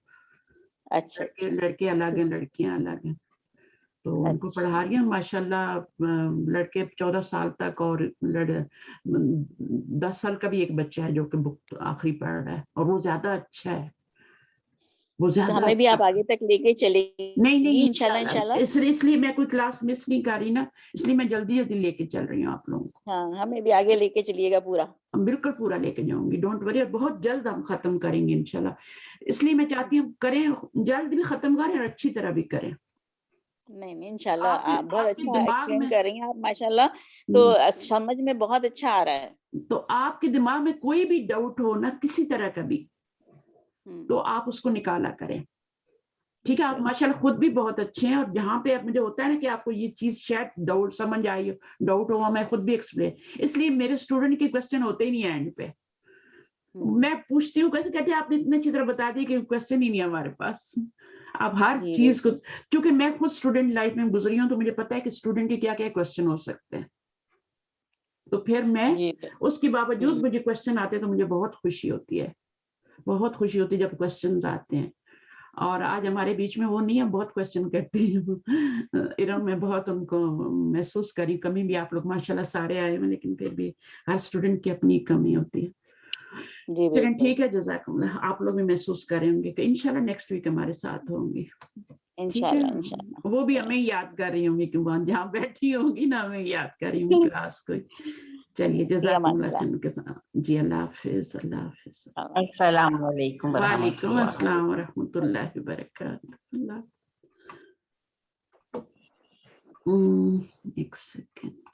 لڑکے الگ ہیں, لڑکیاں الگ ہیں, تو ان کو پڑھا رہی ہوں. ماشاءاللہ لڑکے 14 سال تک, اور 10 سال کا بھی ایک بچہ ہے جو کہ بک آخری پڑھ رہا ہے, اور وہ زیادہ اچھا ہے, وہ زیادہ ہمیں بھی آپ آگے تک لے کے چلے گی. نہیں انشاءاللہ. اس لیے میں کوئی کلاس مس نہیں کر رہی نا, اس لیے میں جلدی جلدی لے کے چل رہی ہوں آپ لوگوں کو. ہاں ہمیں بھی آگے لے کے چلیے گا پورا. بالکل پورا لے کے جاؤں گی, ڈونٹ وری, اور بہت جلد ہم ختم کریں گے انشاءاللہ. اس لیے میں چاہتی ہوں کریں, جلد بھی ختم کریں اور اچھی طرح بھی کریں. نہیں انشاءاللہ آپ بہت اچھا دماغ ایکسپلین میں کر رہی ہیں آپ ماشاءاللہ, تو سمجھ میں بہت اچھا آ رہا ہے. تو آپ کے دماغ میں کوئی بھی ڈاؤٹ ہو نا کسی طرح کا بھی, تو آپ اس کو نکالا کریں. ٹھیک ہے, آپ ماشاءاللہ خود بھی بہت اچھے ہیں, اور جہاں پہ مجھے ہوتا ہے نا کہ آپ کو یہ چیز شاید ڈاؤٹ سمجھ آئی, ڈاؤٹ ہوا, میں خود بھی ایکسپلین, اس لیے میرے اسٹوڈنٹ کے کوشچن ہوتے ہی نہیں ہیں اینڈ پہ. میں پوچھتی ہوں کیسے, کہتے ہیں آپ نے اتنا اچھی طرح بتا دی کہ کوشچن ہی نہیں ہے ہمارے پاس. آپ ہر چیز کو, کیونکہ میں خود اسٹوڈنٹ لائف میں گزری ہوں, تو مجھے پتا ہے کہ اسٹوڈنٹ کے کیا کیا کوشچن ہو سکتے ہیں. تو پھر میں اس کے باوجود مجھے کوشچن آتے تو مجھے بہت خوشی ہوتی ہے, بہت خوشی ہوتی ہے جب کوشچنز آتے ہیں. اور آج ہمارے بیچ میں وہ نہیں ہے, بہت کوشچن کرتی ہیں ارم, میں بہت ان کو محسوس کری کمی بھی. آپ لوگ ماشاءاللہ سارے آئے ہیں, لیکن پھر بھی ہر اسٹوڈنٹ کی اپنی کمی ہوتی ہے. چلیں ٹھیک ہے, جزاکم اللہ. آپ لوگ بھی محسوس کریں ہوں گے کہ انشاءاللہ نیکسٹ ویک ہمارے ساتھ ہوں گی. ٹھیک ہے, وہ بھی ہمیں یاد کر رہی ہوں گی, کیوں جہاں بیٹھی ہوں گی نا ہمیں یاد کر رہی ہوں گی کلاس کو. چلیے جزاکم امان اللہ خیر. جی اللہ حافظ. اللہ حافظ. السلام علیکم وعلیکم السلام ورحمۃ اللہ وبرکاتہ. اللہ ایک سیکنڈ.